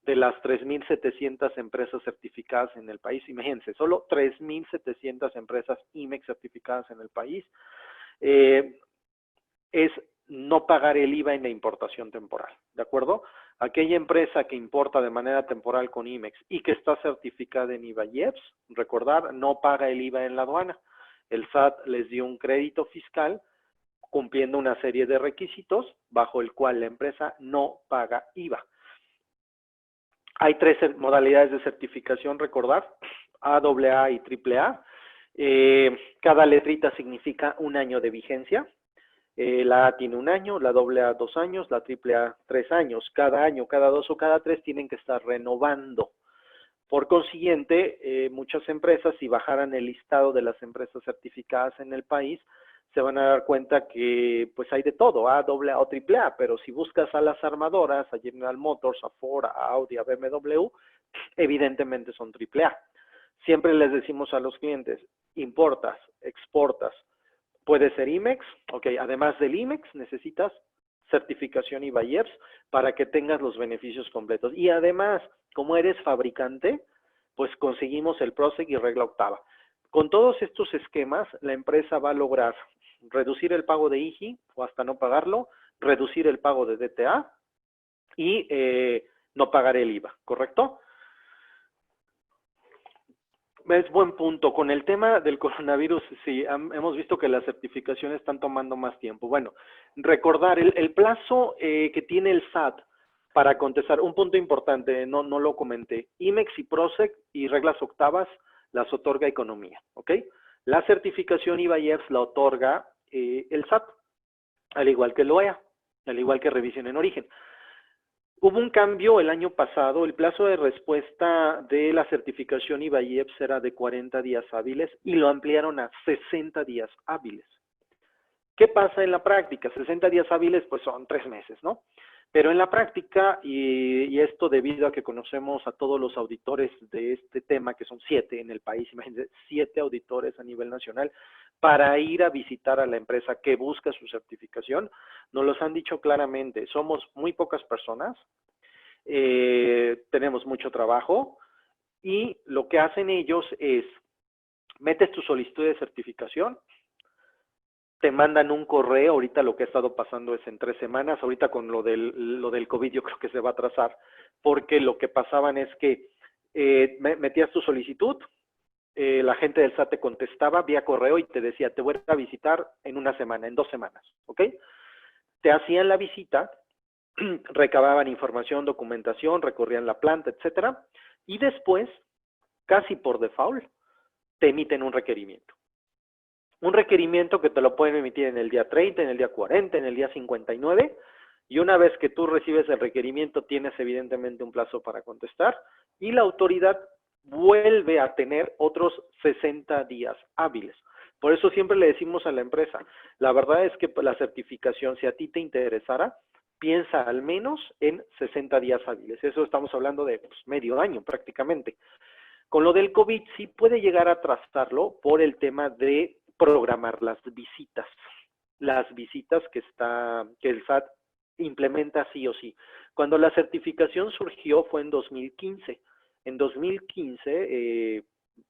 de las 3.700 empresas certificadas en el país, imagínense, solo 3.700 empresas IMEX certificadas en el país, es no pagar el IVA en la importación temporal, ¿de acuerdo? Aquella empresa que importa de manera temporal con IMEX y que está certificada en IVA-IEPS, recordar, no paga el IVA en la aduana. El SAT les dio un crédito fiscal cumpliendo una serie de requisitos bajo el cual la empresa no paga IVA. Hay 3 modalidades de certificación, recordar, AA y AAA. Cada letrita significa un año de vigencia. La A tiene 1 año, la AA 2 años, la AAA 3 años. Cada año, cada 2 o cada 3 tienen que estar renovando. Por consiguiente, muchas empresas, si bajaran el listado de las empresas certificadas en el país, se van a dar cuenta que pues hay de todo, A, AA o AAA, pero si buscas a las armadoras, a General Motors, a Ford, a Audi, a BMW, evidentemente son AAA. Siempre les decimos a los clientes, importas, exportas, puede ser IMEX, ok, además del IMEX necesitas certificación IVA-IEPS para que tengas los beneficios completos. Y además, como eres fabricante, pues conseguimos el PROSEC y regla octava. Con todos estos esquemas, la empresa va a lograr reducir el pago de IGI o hasta no pagarlo, reducir el pago de DTA y no pagar el IVA, ¿correcto? Es buen punto. Con el tema del coronavirus, sí, hemos visto que las certificaciones están tomando más tiempo. Bueno, recordar el plazo que tiene el SAT para contestar, un punto importante, no lo comenté, IMEX y PROSEC y reglas octavas las otorga Economía, ¿ok? La certificación IVA-IEPS la otorga el SAT, al igual que el OEA, al igual que Revisión en Origen. Hubo un cambio el año pasado, el plazo de respuesta de la certificación IVA-IEPS era de 40 días hábiles y lo ampliaron a 60 días hábiles. ¿Qué pasa en la práctica? 60 días hábiles pues son 3 meses, ¿no? Pero en la práctica, y esto debido a que conocemos a todos los auditores de este tema, que son 7 en el país, imagínense, 7 auditores a nivel nacional, para ir a visitar a la empresa que busca su certificación, nos los han dicho claramente, somos muy pocas personas, tenemos mucho trabajo, y lo que hacen ellos es, metes tu solicitud de certificación, te mandan un correo, ahorita lo que ha estado pasando es en 3 semanas, ahorita con lo del COVID yo creo que se va a atrasar, porque lo que pasaban es que metías tu solicitud, la gente del SAT te contestaba vía correo y te decía, te voy a visitar en 1 semana, en 2 semanas, ¿ok? Te hacían la visita, recababan información, documentación, recorrían la planta, etcétera, y después, casi por default, te emiten un requerimiento. Un requerimiento que te lo pueden emitir en el día 30, en el día 40, en el día 59, y una vez que tú recibes el requerimiento tienes evidentemente un plazo para contestar, y la autoridad vuelve a tener otros 60 días hábiles. Por eso siempre le decimos a la empresa, la verdad es que la certificación, si a ti te interesara, piensa al menos en 60 días hábiles. Eso estamos hablando de pues, medio año prácticamente. Con lo del COVID sí puede llegar a atrasarlo por el tema de programar las visitas. Las visitas que el SAT implementa sí o sí. Cuando la certificación surgió fue en 2015. En 2015,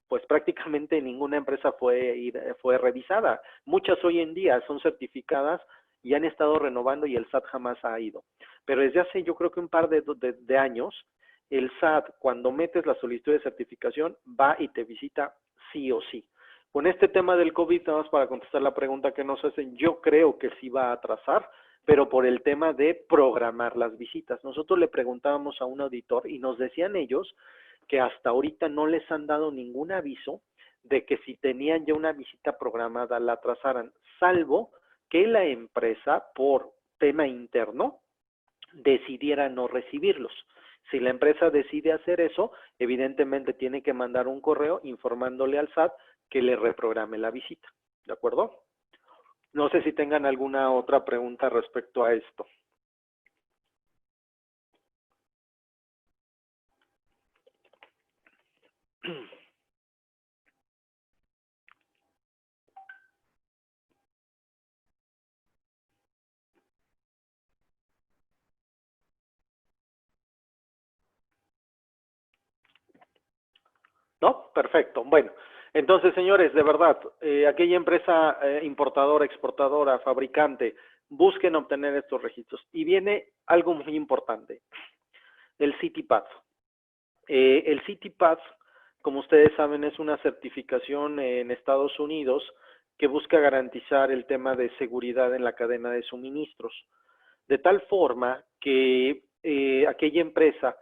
pues prácticamente ninguna empresa fue revisada. Muchas hoy en día son certificadas y han estado renovando y el SAT jamás ha ido. Pero desde hace yo creo que un par de años, el SAT, cuando metes la solicitud de certificación, va y te visita sí o sí. Con este tema del COVID, nada más para contestar la pregunta que nos hacen, yo creo que sí va a atrasar, pero por el tema de programar las visitas. Nosotros le preguntábamos a un auditor y nos decían ellos que hasta ahorita no les han dado ningún aviso de que si tenían ya una visita programada la atrasaran, salvo que la empresa, por tema interno, decidiera no recibirlos. Si la empresa decide hacer eso, evidentemente tiene que mandar un correo informándole al SAT que le reprograme la visita. ¿De acuerdo? No sé si tengan alguna otra pregunta respecto a esto. ¿No? Perfecto. Bueno, entonces, señores, de verdad, aquella empresa importadora, exportadora, fabricante, busquen obtener estos registros. Y viene algo muy importante, el CityPath. El CityPath, como ustedes saben, es una certificación en Estados Unidos que busca garantizar el tema de seguridad en la cadena de suministros, de tal forma que aquella empresa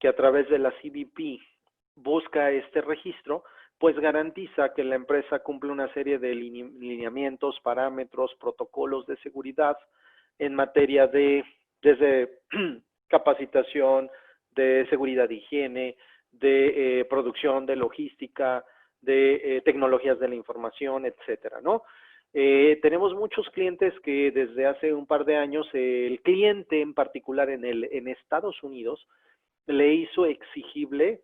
que a través de la CBP busca este registro, pues garantiza que la empresa cumple una serie de lineamientos, parámetros, protocolos de seguridad en materia de desde capacitación, de seguridad de higiene, de producción, de logística, de tecnologías de la información, etcétera, ¿no? Tenemos muchos clientes que desde hace un par de años, el cliente en particular en Estados Unidos le hizo exigible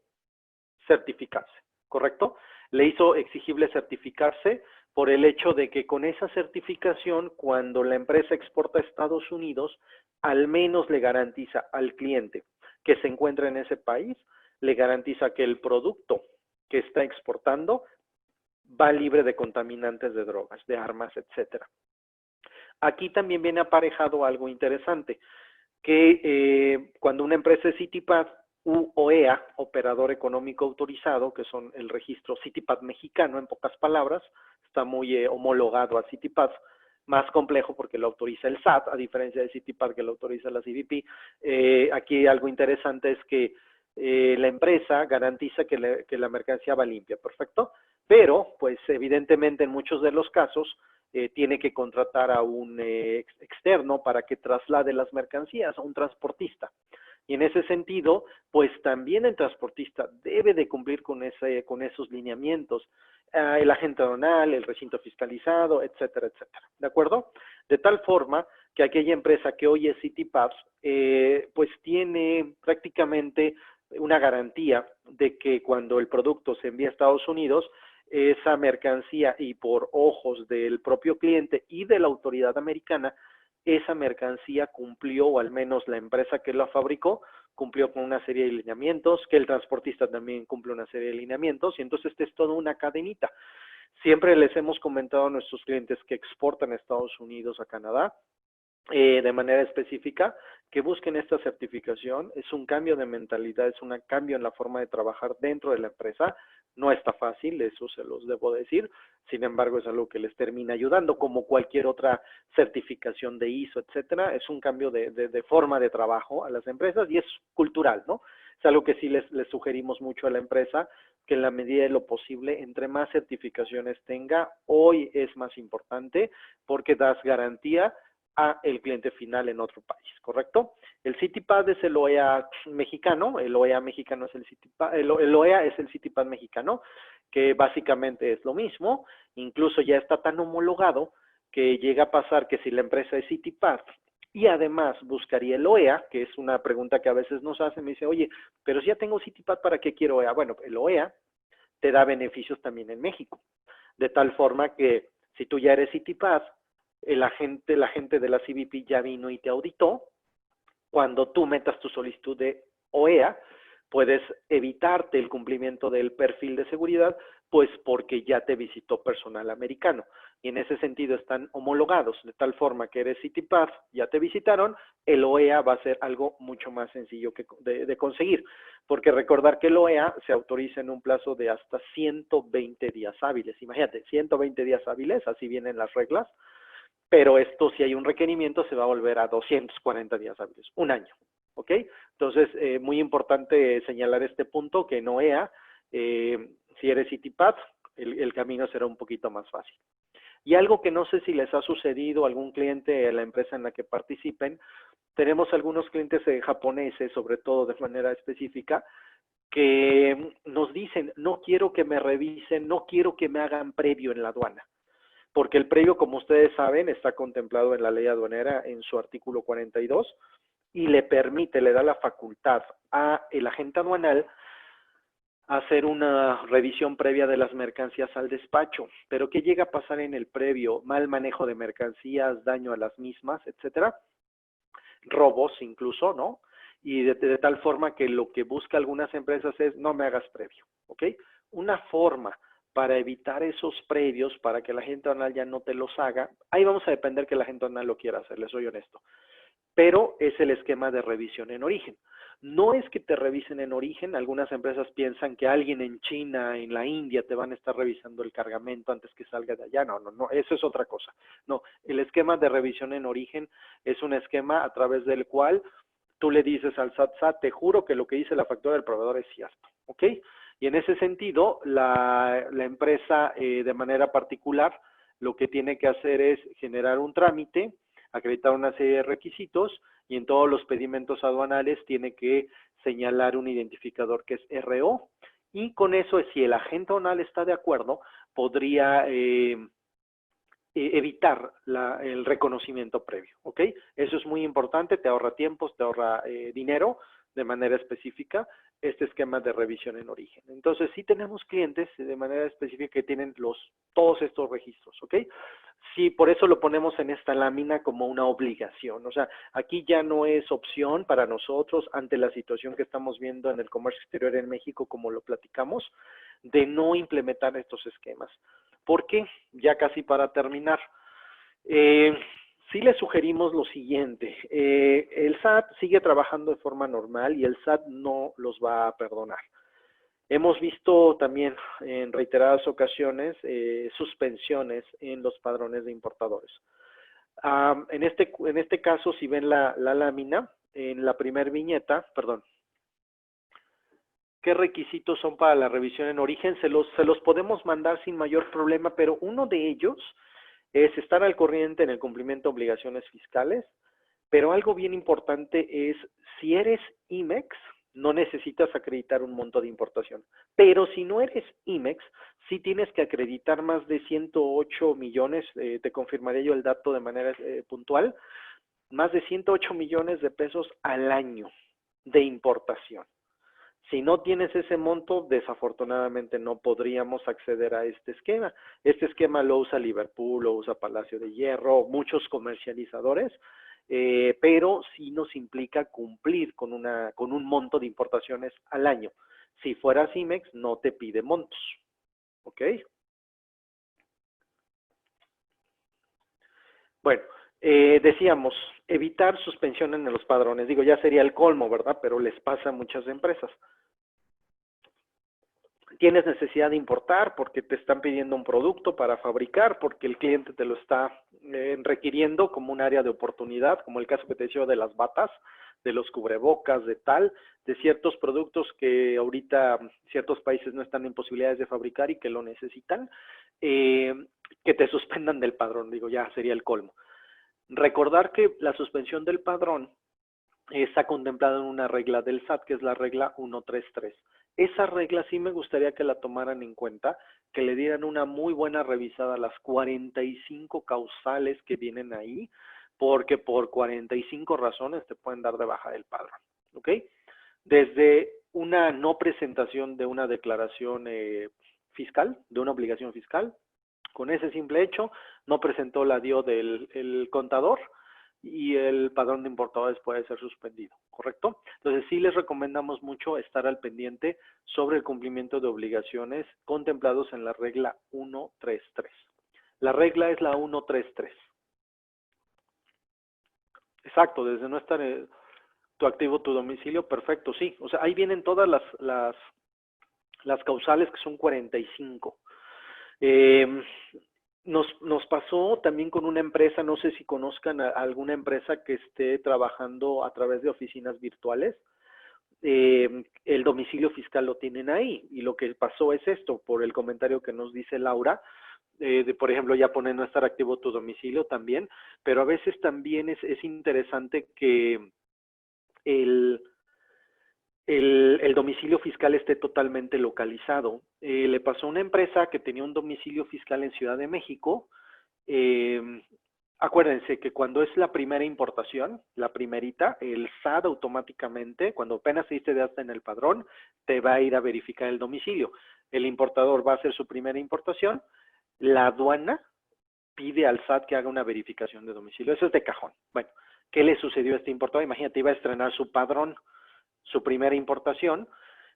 certificarse, ¿correcto? Le hizo exigible certificarse por el hecho de que con esa certificación, cuando la empresa exporta a Estados Unidos, al menos le garantiza al cliente que se encuentra en ese país, le garantiza que el producto que está exportando va libre de contaminantes de drogas, de armas, etcétera. Aquí también viene aparejado algo interesante, que cuando una empresa es CityPath u OEA, Operador Económico Autorizado, que son el registro CityPath mexicano, en pocas palabras, está muy homologado a CityPath, más complejo porque lo autoriza el SAT, a diferencia de CityPath que lo autoriza la CBP. Aquí algo interesante es que la empresa garantiza que la mercancía va limpia, perfecto, pero pues evidentemente en muchos de los casos tiene que contratar a un externo para que traslade las mercancías, a un transportista. Y en ese sentido, pues también el transportista debe de cumplir con esos lineamientos, el agente aduanal, el recinto fiscalizado, etcétera, etcétera. ¿De acuerdo? De tal forma que aquella empresa que hoy es CityPath, pues tiene prácticamente una garantía de que cuando el producto se envía a Estados Unidos, esa mercancía y por ojos del propio cliente y de la autoridad americana, esa mercancía cumplió, o al menos la empresa que la fabricó, cumplió con una serie de lineamientos, que el transportista también cumple una serie de lineamientos, y entonces esta es toda una cadenita. Siempre les hemos comentado a nuestros clientes que exportan a Estados Unidos, a Canadá, de manera específica, que busquen esta certificación. Es un cambio de mentalidad, es un cambio en la forma de trabajar dentro de la empresa. No está fácil, eso se los debo decir. Sin embargo, es algo que les termina ayudando, como cualquier otra certificación de ISO, etcétera. Es un cambio de forma de trabajo a las empresas y es cultural, ¿no? Es algo que sí les sugerimos mucho a la empresa, que en la medida de lo posible, entre más certificaciones tenga, hoy es más importante porque das garantía a el cliente final en otro país, ¿correcto? El CityPass es el OEA mexicano, el OEA mexicano es el CityPass, el OEA es el CityPass mexicano, que básicamente es lo mismo, incluso ya está tan homologado que llega a pasar que si la empresa es CityPass y además buscaría el OEA, que es una pregunta que a veces nos hacen, me dice, oye, pero si ya tengo CityPass, ¿para qué quiero OEA? Bueno, el OEA te da beneficios también en México, de tal forma que si tú ya eres CityPass, la gente de la CBP ya vino y te auditó. Cuando tú metas tu solicitud de OEA, puedes evitarte el cumplimiento del perfil de seguridad, pues porque ya te visitó personal americano. Y en ese sentido están homologados, de tal forma que eres CityPass, ya te visitaron, el OEA va a ser algo mucho más sencillo de conseguir, porque recordar que el OEA se autoriza en un plazo de hasta 120 días hábiles. Imagínate, 120 días hábiles, así vienen las reglas, pero esto, si hay un requerimiento, se va a volver a 240 días hábiles, un año, ¿ok? Entonces, muy importante señalar este punto, que en OEA, si eres CityPass, el camino será un poquito más fácil. Y algo que no sé si les ha sucedido a algún cliente en la empresa en la que participen, tenemos algunos clientes japoneses, sobre todo de manera específica, que nos dicen, no quiero que me revisen, no quiero que me hagan previo en la aduana, porque el previo, como ustedes saben, está contemplado en la ley aduanera en su artículo 42 y le permite, le da la facultad a el agente aduanal hacer una revisión previa de las mercancías al despacho. Pero ¿qué llega a pasar en el previo? Mal manejo de mercancías, daño a las mismas, etcétera, robos incluso, ¿no? Y de tal forma que lo que busca algunas empresas es no me hagas previo, ¿ok? Una forma para evitar esos previos, para que la gente aduanal ya no te los haga, ahí vamos a depender que la gente aduanal lo quiera hacer, les soy honesto, pero es el esquema de revisión en origen. No es que te revisen en origen, algunas empresas piensan que alguien en China, en la India, te van a estar revisando el cargamento antes que salga de allá. No, eso es otra cosa. No, el esquema de revisión en origen es un esquema a través del cual tú le dices al SAT, te juro que lo que dice la factura del proveedor es cierto, ¿ok? Y en ese sentido, la empresa de manera particular lo que tiene que hacer es generar un trámite, acreditar una serie de requisitos y en todos los pedimentos aduanales tiene que señalar un identificador que es RO y con eso, si el agente aduanal está de acuerdo, podría evitar el reconocimiento previo, ¿ok? Eso es muy importante, te ahorra tiempos, te ahorra dinero de manera específica, este esquema de revisión en origen. Entonces, sí tenemos clientes de manera específica que tienen todos estos registros, ¿ok? Sí, por eso lo ponemos en esta lámina como una obligación, o sea, aquí ya no es opción para nosotros ante la situación que estamos viendo en el comercio exterior en México, como lo platicamos, de no implementar estos esquemas. ¿Por qué? Ya casi para terminar. Sí les sugerimos lo siguiente, el SAT sigue trabajando de forma normal y el SAT no los va a perdonar. Hemos visto también en reiteradas ocasiones suspensiones en los padrones de importadores. En este caso, si ven la lámina, en la primer viñeta, perdón, ¿qué requisitos son para la revisión en origen? Se los podemos mandar sin mayor problema, pero uno de ellos es estar al corriente en el cumplimiento de obligaciones fiscales, pero algo bien importante es, si eres IMEX, no necesitas acreditar un monto de importación, pero si no eres IMEX, sí tienes que acreditar más de 108 millones, te confirmaré yo el dato de manera puntual, más de 108 millones de pesos al año de importación. Si no tienes ese monto, desafortunadamente no podríamos acceder a este esquema. Este esquema lo usa Liverpool, lo usa Palacio de Hierro, muchos comercializadores, pero sí nos implica cumplir con un monto de importaciones al año. Si fuera Cimex, no te pide montos, ¿ok? Bueno, decíamos, evitar suspensión en los padrones. Digo, ya sería el colmo, ¿verdad? Pero les pasa a muchas empresas. Tienes necesidad de importar porque te están pidiendo un producto para fabricar, porque el cliente te lo está requiriendo como un área de oportunidad, como el caso que te decía de las batas, de los cubrebocas, de ciertos productos que ahorita ciertos países no están en posibilidades de fabricar y que lo necesitan, que te suspendan del padrón, digo, ya sería el colmo. Recordar que la suspensión del padrón está contemplada en una regla del SAT, que es la regla 133. Esa regla sí me gustaría que la tomaran en cuenta, que le dieran una muy buena revisada a las 45 causales que vienen ahí, porque por 45 razones te pueden dar de baja del padrón, ¿ok? Desde una no presentación de una declaración fiscal, de una obligación fiscal, con ese simple hecho, no presentó la DIO del el contador y el padrón de importadores puede ser suspendido, ¿correcto? Entonces sí les recomendamos mucho estar al pendiente sobre el cumplimiento de obligaciones contemplados en la regla 133. La regla es la 133. Exacto, desde no estar tu activo, tu domicilio, perfecto, sí. O sea, ahí vienen todas las causales que son 45. Eh, nos pasó también con una empresa, no sé si conozcan a alguna empresa que esté trabajando a través de oficinas virtuales. El domicilio fiscal lo tienen ahí y lo que pasó es esto, por el comentario que nos dice Laura, por ejemplo, ya pone no estar activo tu domicilio también, pero a veces también es interesante que el, el domicilio fiscal esté totalmente localizado. Le pasó a una empresa que tenía un domicilio fiscal en Ciudad de México. eh, Acuérdense que cuando es la primera importación, la primerita, el SAT automáticamente, cuando apenas se diste de alta en el padrón, te va a ir a verificar el domicilio. El importador va a hacer su primera importación, la aduana pide al SAT que haga una verificación de domicilio. Eso es de cajón. Bueno, ¿qué le sucedió a este importador? Imagínate, iba a estrenar su padrón, su primera importación.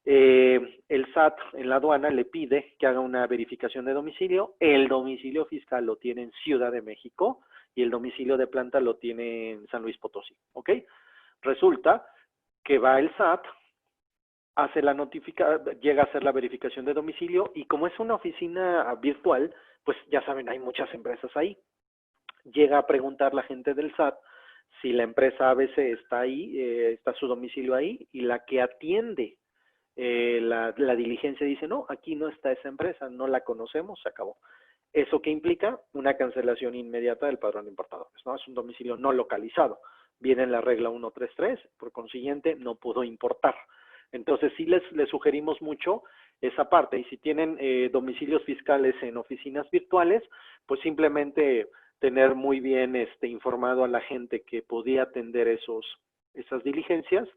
El SAT en la aduana le pide que haga una verificación de domicilio. El domicilio fiscal lo tiene en Ciudad de México y el domicilio de planta lo tiene en San Luis Potosí. ¿Ok? Resulta que va el SAT, hace la llega a hacer la verificación de domicilio y como es una oficina virtual, pues ya saben, hay muchas empresas ahí. Llega a preguntar la gente del SAT si la empresa ABC está ahí, está su domicilio ahí, y la que atiende la diligencia dice, no, aquí no está esa empresa, no la conocemos, se acabó. ¿Eso qué implica? Una cancelación inmediata del padrón de importadores, ¿no? Es un domicilio no localizado. Viene en la regla 133, por consiguiente, no pudo importar. Entonces, sí les sugerimos mucho esa parte. Y si tienen domicilios fiscales en oficinas virtuales, pues simplemente tener muy bien informado a la gente que podía atender esas diligencias,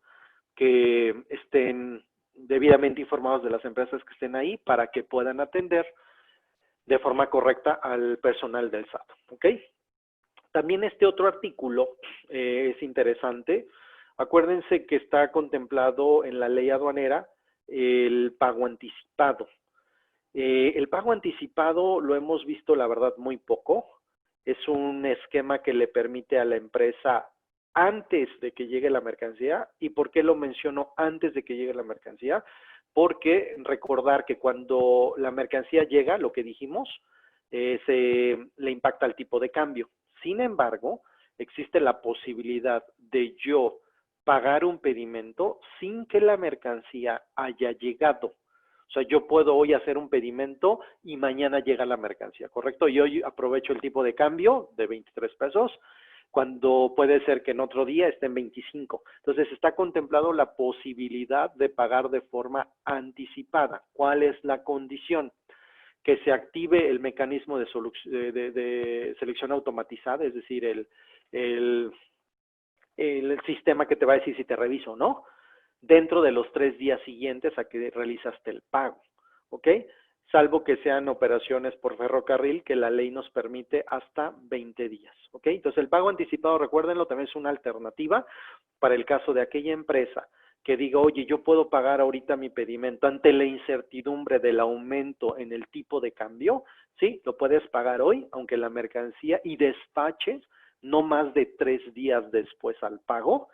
que estén debidamente informados de las empresas que estén ahí para que puedan atender de forma correcta al personal del SAT, ¿ok? También este otro artículo es interesante. Acuérdense que está contemplado en la ley aduanera el pago anticipado. El pago anticipado lo hemos visto, la verdad, muy poco. Es un esquema que le permite a la empresa antes de que llegue la mercancía. ¿Y por qué lo menciono antes de que llegue la mercancía? Porque recordar que cuando la mercancía llega, lo que dijimos, se le impacta el tipo de cambio. Sin embargo, existe la posibilidad de yo pagar un pedimento sin que la mercancía haya llegado. O sea, yo puedo hoy hacer un pedimento y mañana llega la mercancía, ¿correcto? Y hoy aprovecho el tipo de cambio de 23 pesos, cuando puede ser que en otro día esté en 25. Entonces, está contemplado la posibilidad de pagar de forma anticipada. ¿Cuál es la condición? Que se active el mecanismo de selección automatizada, es decir, el sistema que te va a decir si te reviso o no, dentro de los 3 días siguientes a que realizaste el pago, ¿ok? Salvo que sean operaciones por ferrocarril, que la ley nos permite hasta 20 días, ¿ok? Entonces, el pago anticipado, recuérdenlo, también es una alternativa para el caso de aquella empresa que diga, oye, yo puedo pagar ahorita mi pedimento ante la incertidumbre del aumento en el tipo de cambio, ¿sí? Lo puedes pagar hoy, aunque la mercancía y despaches no más de 3 días después al pago,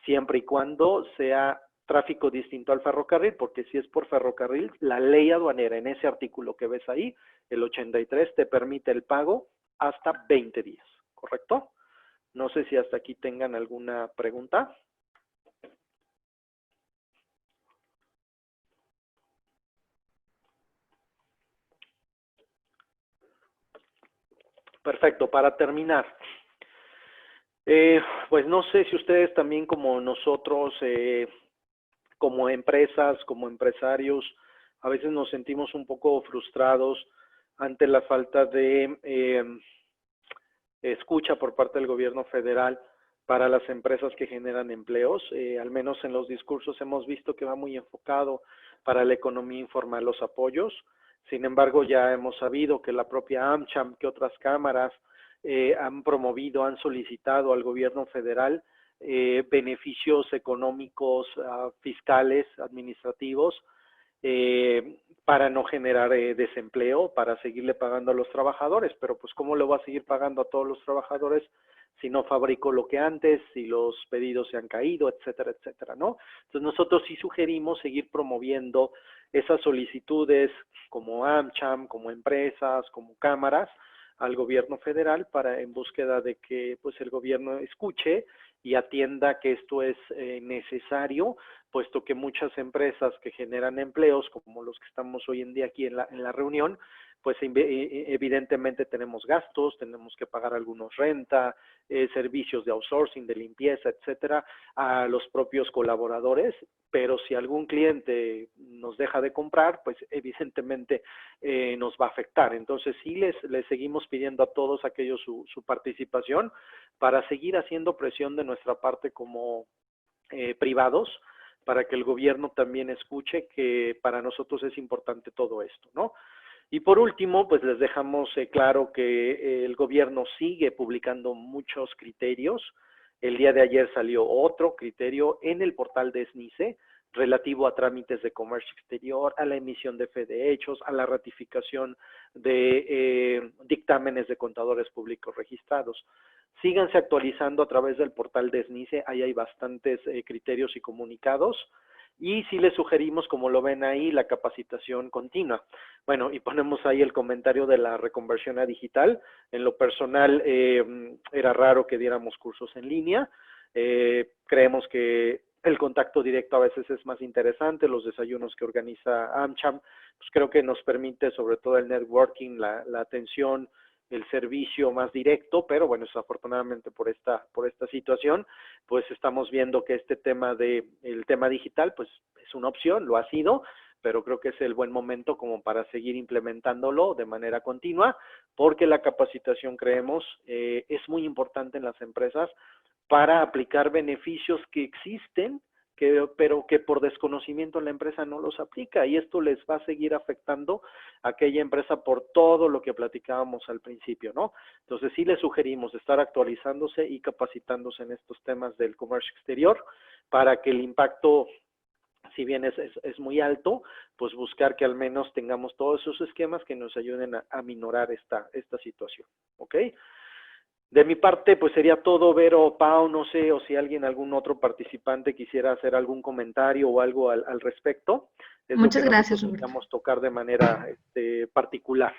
siempre y cuando sea tráfico distinto al ferrocarril, porque si es por ferrocarril, la ley aduanera en ese artículo que ves ahí, el 83, te permite el pago hasta 20 días, ¿correcto? No sé si hasta aquí tengan alguna pregunta. Perfecto, para terminar, Pues no sé si ustedes también como nosotros, como empresas, como empresarios, a veces nos sentimos un poco frustrados ante la falta de escucha por parte del gobierno federal para las empresas que generan empleos. Al menos en los discursos hemos visto que va muy enfocado para la economía informal los apoyos. Sin embargo, ya hemos sabido que la propia AmCham, que otras cámaras han promovido, han solicitado al gobierno federal beneficios económicos, fiscales, administrativos, para no generar desempleo, para seguirle pagando a los trabajadores, pero pues ¿cómo le va a seguir pagando a todos los trabajadores si no fabrico lo que antes, si los pedidos se han caído, etcétera, etcétera, ¿no? Entonces nosotros sí sugerimos seguir promoviendo esas solicitudes como AmCham, como empresas, como cámaras, al gobierno federal para en búsqueda de que pues el gobierno escuche y atienda que esto es necesario, puesto que muchas empresas que generan empleos, como los que estamos hoy en día aquí en la reunión, pues evidentemente tenemos gastos, tenemos que pagar algunos renta, servicios de outsourcing, de limpieza, etcétera, a los propios colaboradores, pero si algún cliente nos deja de comprar, pues evidentemente nos va a afectar. Entonces sí les seguimos pidiendo a todos aquellos su participación para seguir haciendo presión de nuestra parte como privados, para que el gobierno también escuche que para nosotros es importante todo esto, ¿no? Y por último, pues les dejamos claro que el gobierno sigue publicando muchos criterios. El día de ayer salió otro criterio en el portal de SNICE relativo a trámites de comercio exterior, a la emisión de fe de hechos, a la ratificación de dictámenes de contadores públicos registrados. Síganse actualizando a través del portal de SNICE, ahí hay bastantes criterios y comunicados. Y sí les sugerimos, como lo ven ahí, la capacitación continua. Bueno, y ponemos ahí el comentario de la reconversión a digital. En lo personal, era raro que diéramos cursos en línea. Creemos que el contacto directo a veces es más interesante. Los desayunos que organiza AmCham, pues creo que nos permite sobre todo el networking, la atención, el servicio más directo, pero bueno, desafortunadamente por esta situación, pues estamos viendo que el tema digital, pues es una opción, lo ha sido, pero creo que es el buen momento como para seguir implementándolo de manera continua, porque la capacitación, creemos, es muy importante en las empresas para aplicar beneficios que existen, pero que por desconocimiento la empresa no los aplica, y esto les va a seguir afectando a aquella empresa por todo lo que platicábamos al principio, ¿no? Entonces sí les sugerimos estar actualizándose y capacitándose en estos temas del comercio exterior para que el impacto, si bien es muy alto, pues buscar que al menos tengamos todos esos esquemas que nos ayuden a minorar esta situación, ¿ok? De mi parte, pues sería todo. Vero, Pau, no sé, o si algún otro participante quisiera hacer algún comentario o algo al respecto. Es Muchas lo que gracias, nosotros Roberto. queríamos tocar de manera particular.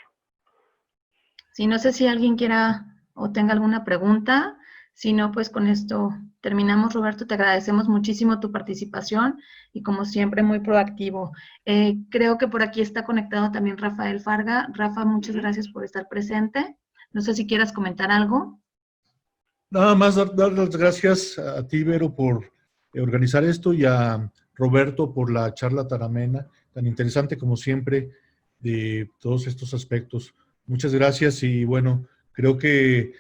Sí, no sé si alguien quiera o tenga alguna pregunta. Si no, pues con esto terminamos, Roberto. Te agradecemos muchísimo tu participación y como siempre muy proactivo. Creo que por aquí está conectado también Rafael Farga. Rafa, muchas gracias por estar presente. No sé si quieras comentar algo. Nada más dar las gracias a ti, Vero, por organizar esto y a Roberto por la charla tan amena, tan interesante como siempre, de todos estos aspectos. Muchas gracias y bueno, creo que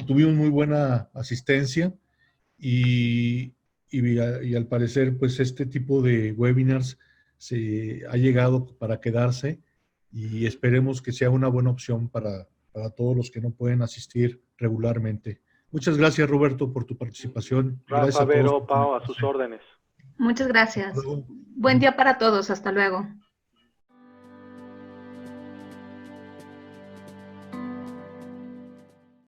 tuvimos muy buena asistencia y al parecer pues este tipo de webinars se ha llegado para quedarse y esperemos que sea una buena opción para todos los que no pueden asistir regularmente. Muchas gracias, Roberto, por tu participación. Rafa, Gracias a todos Vero, por Pau, a sus conectarse. órdenes. Muchas gracias. Hasta luego. Buen día para todos. Hasta luego.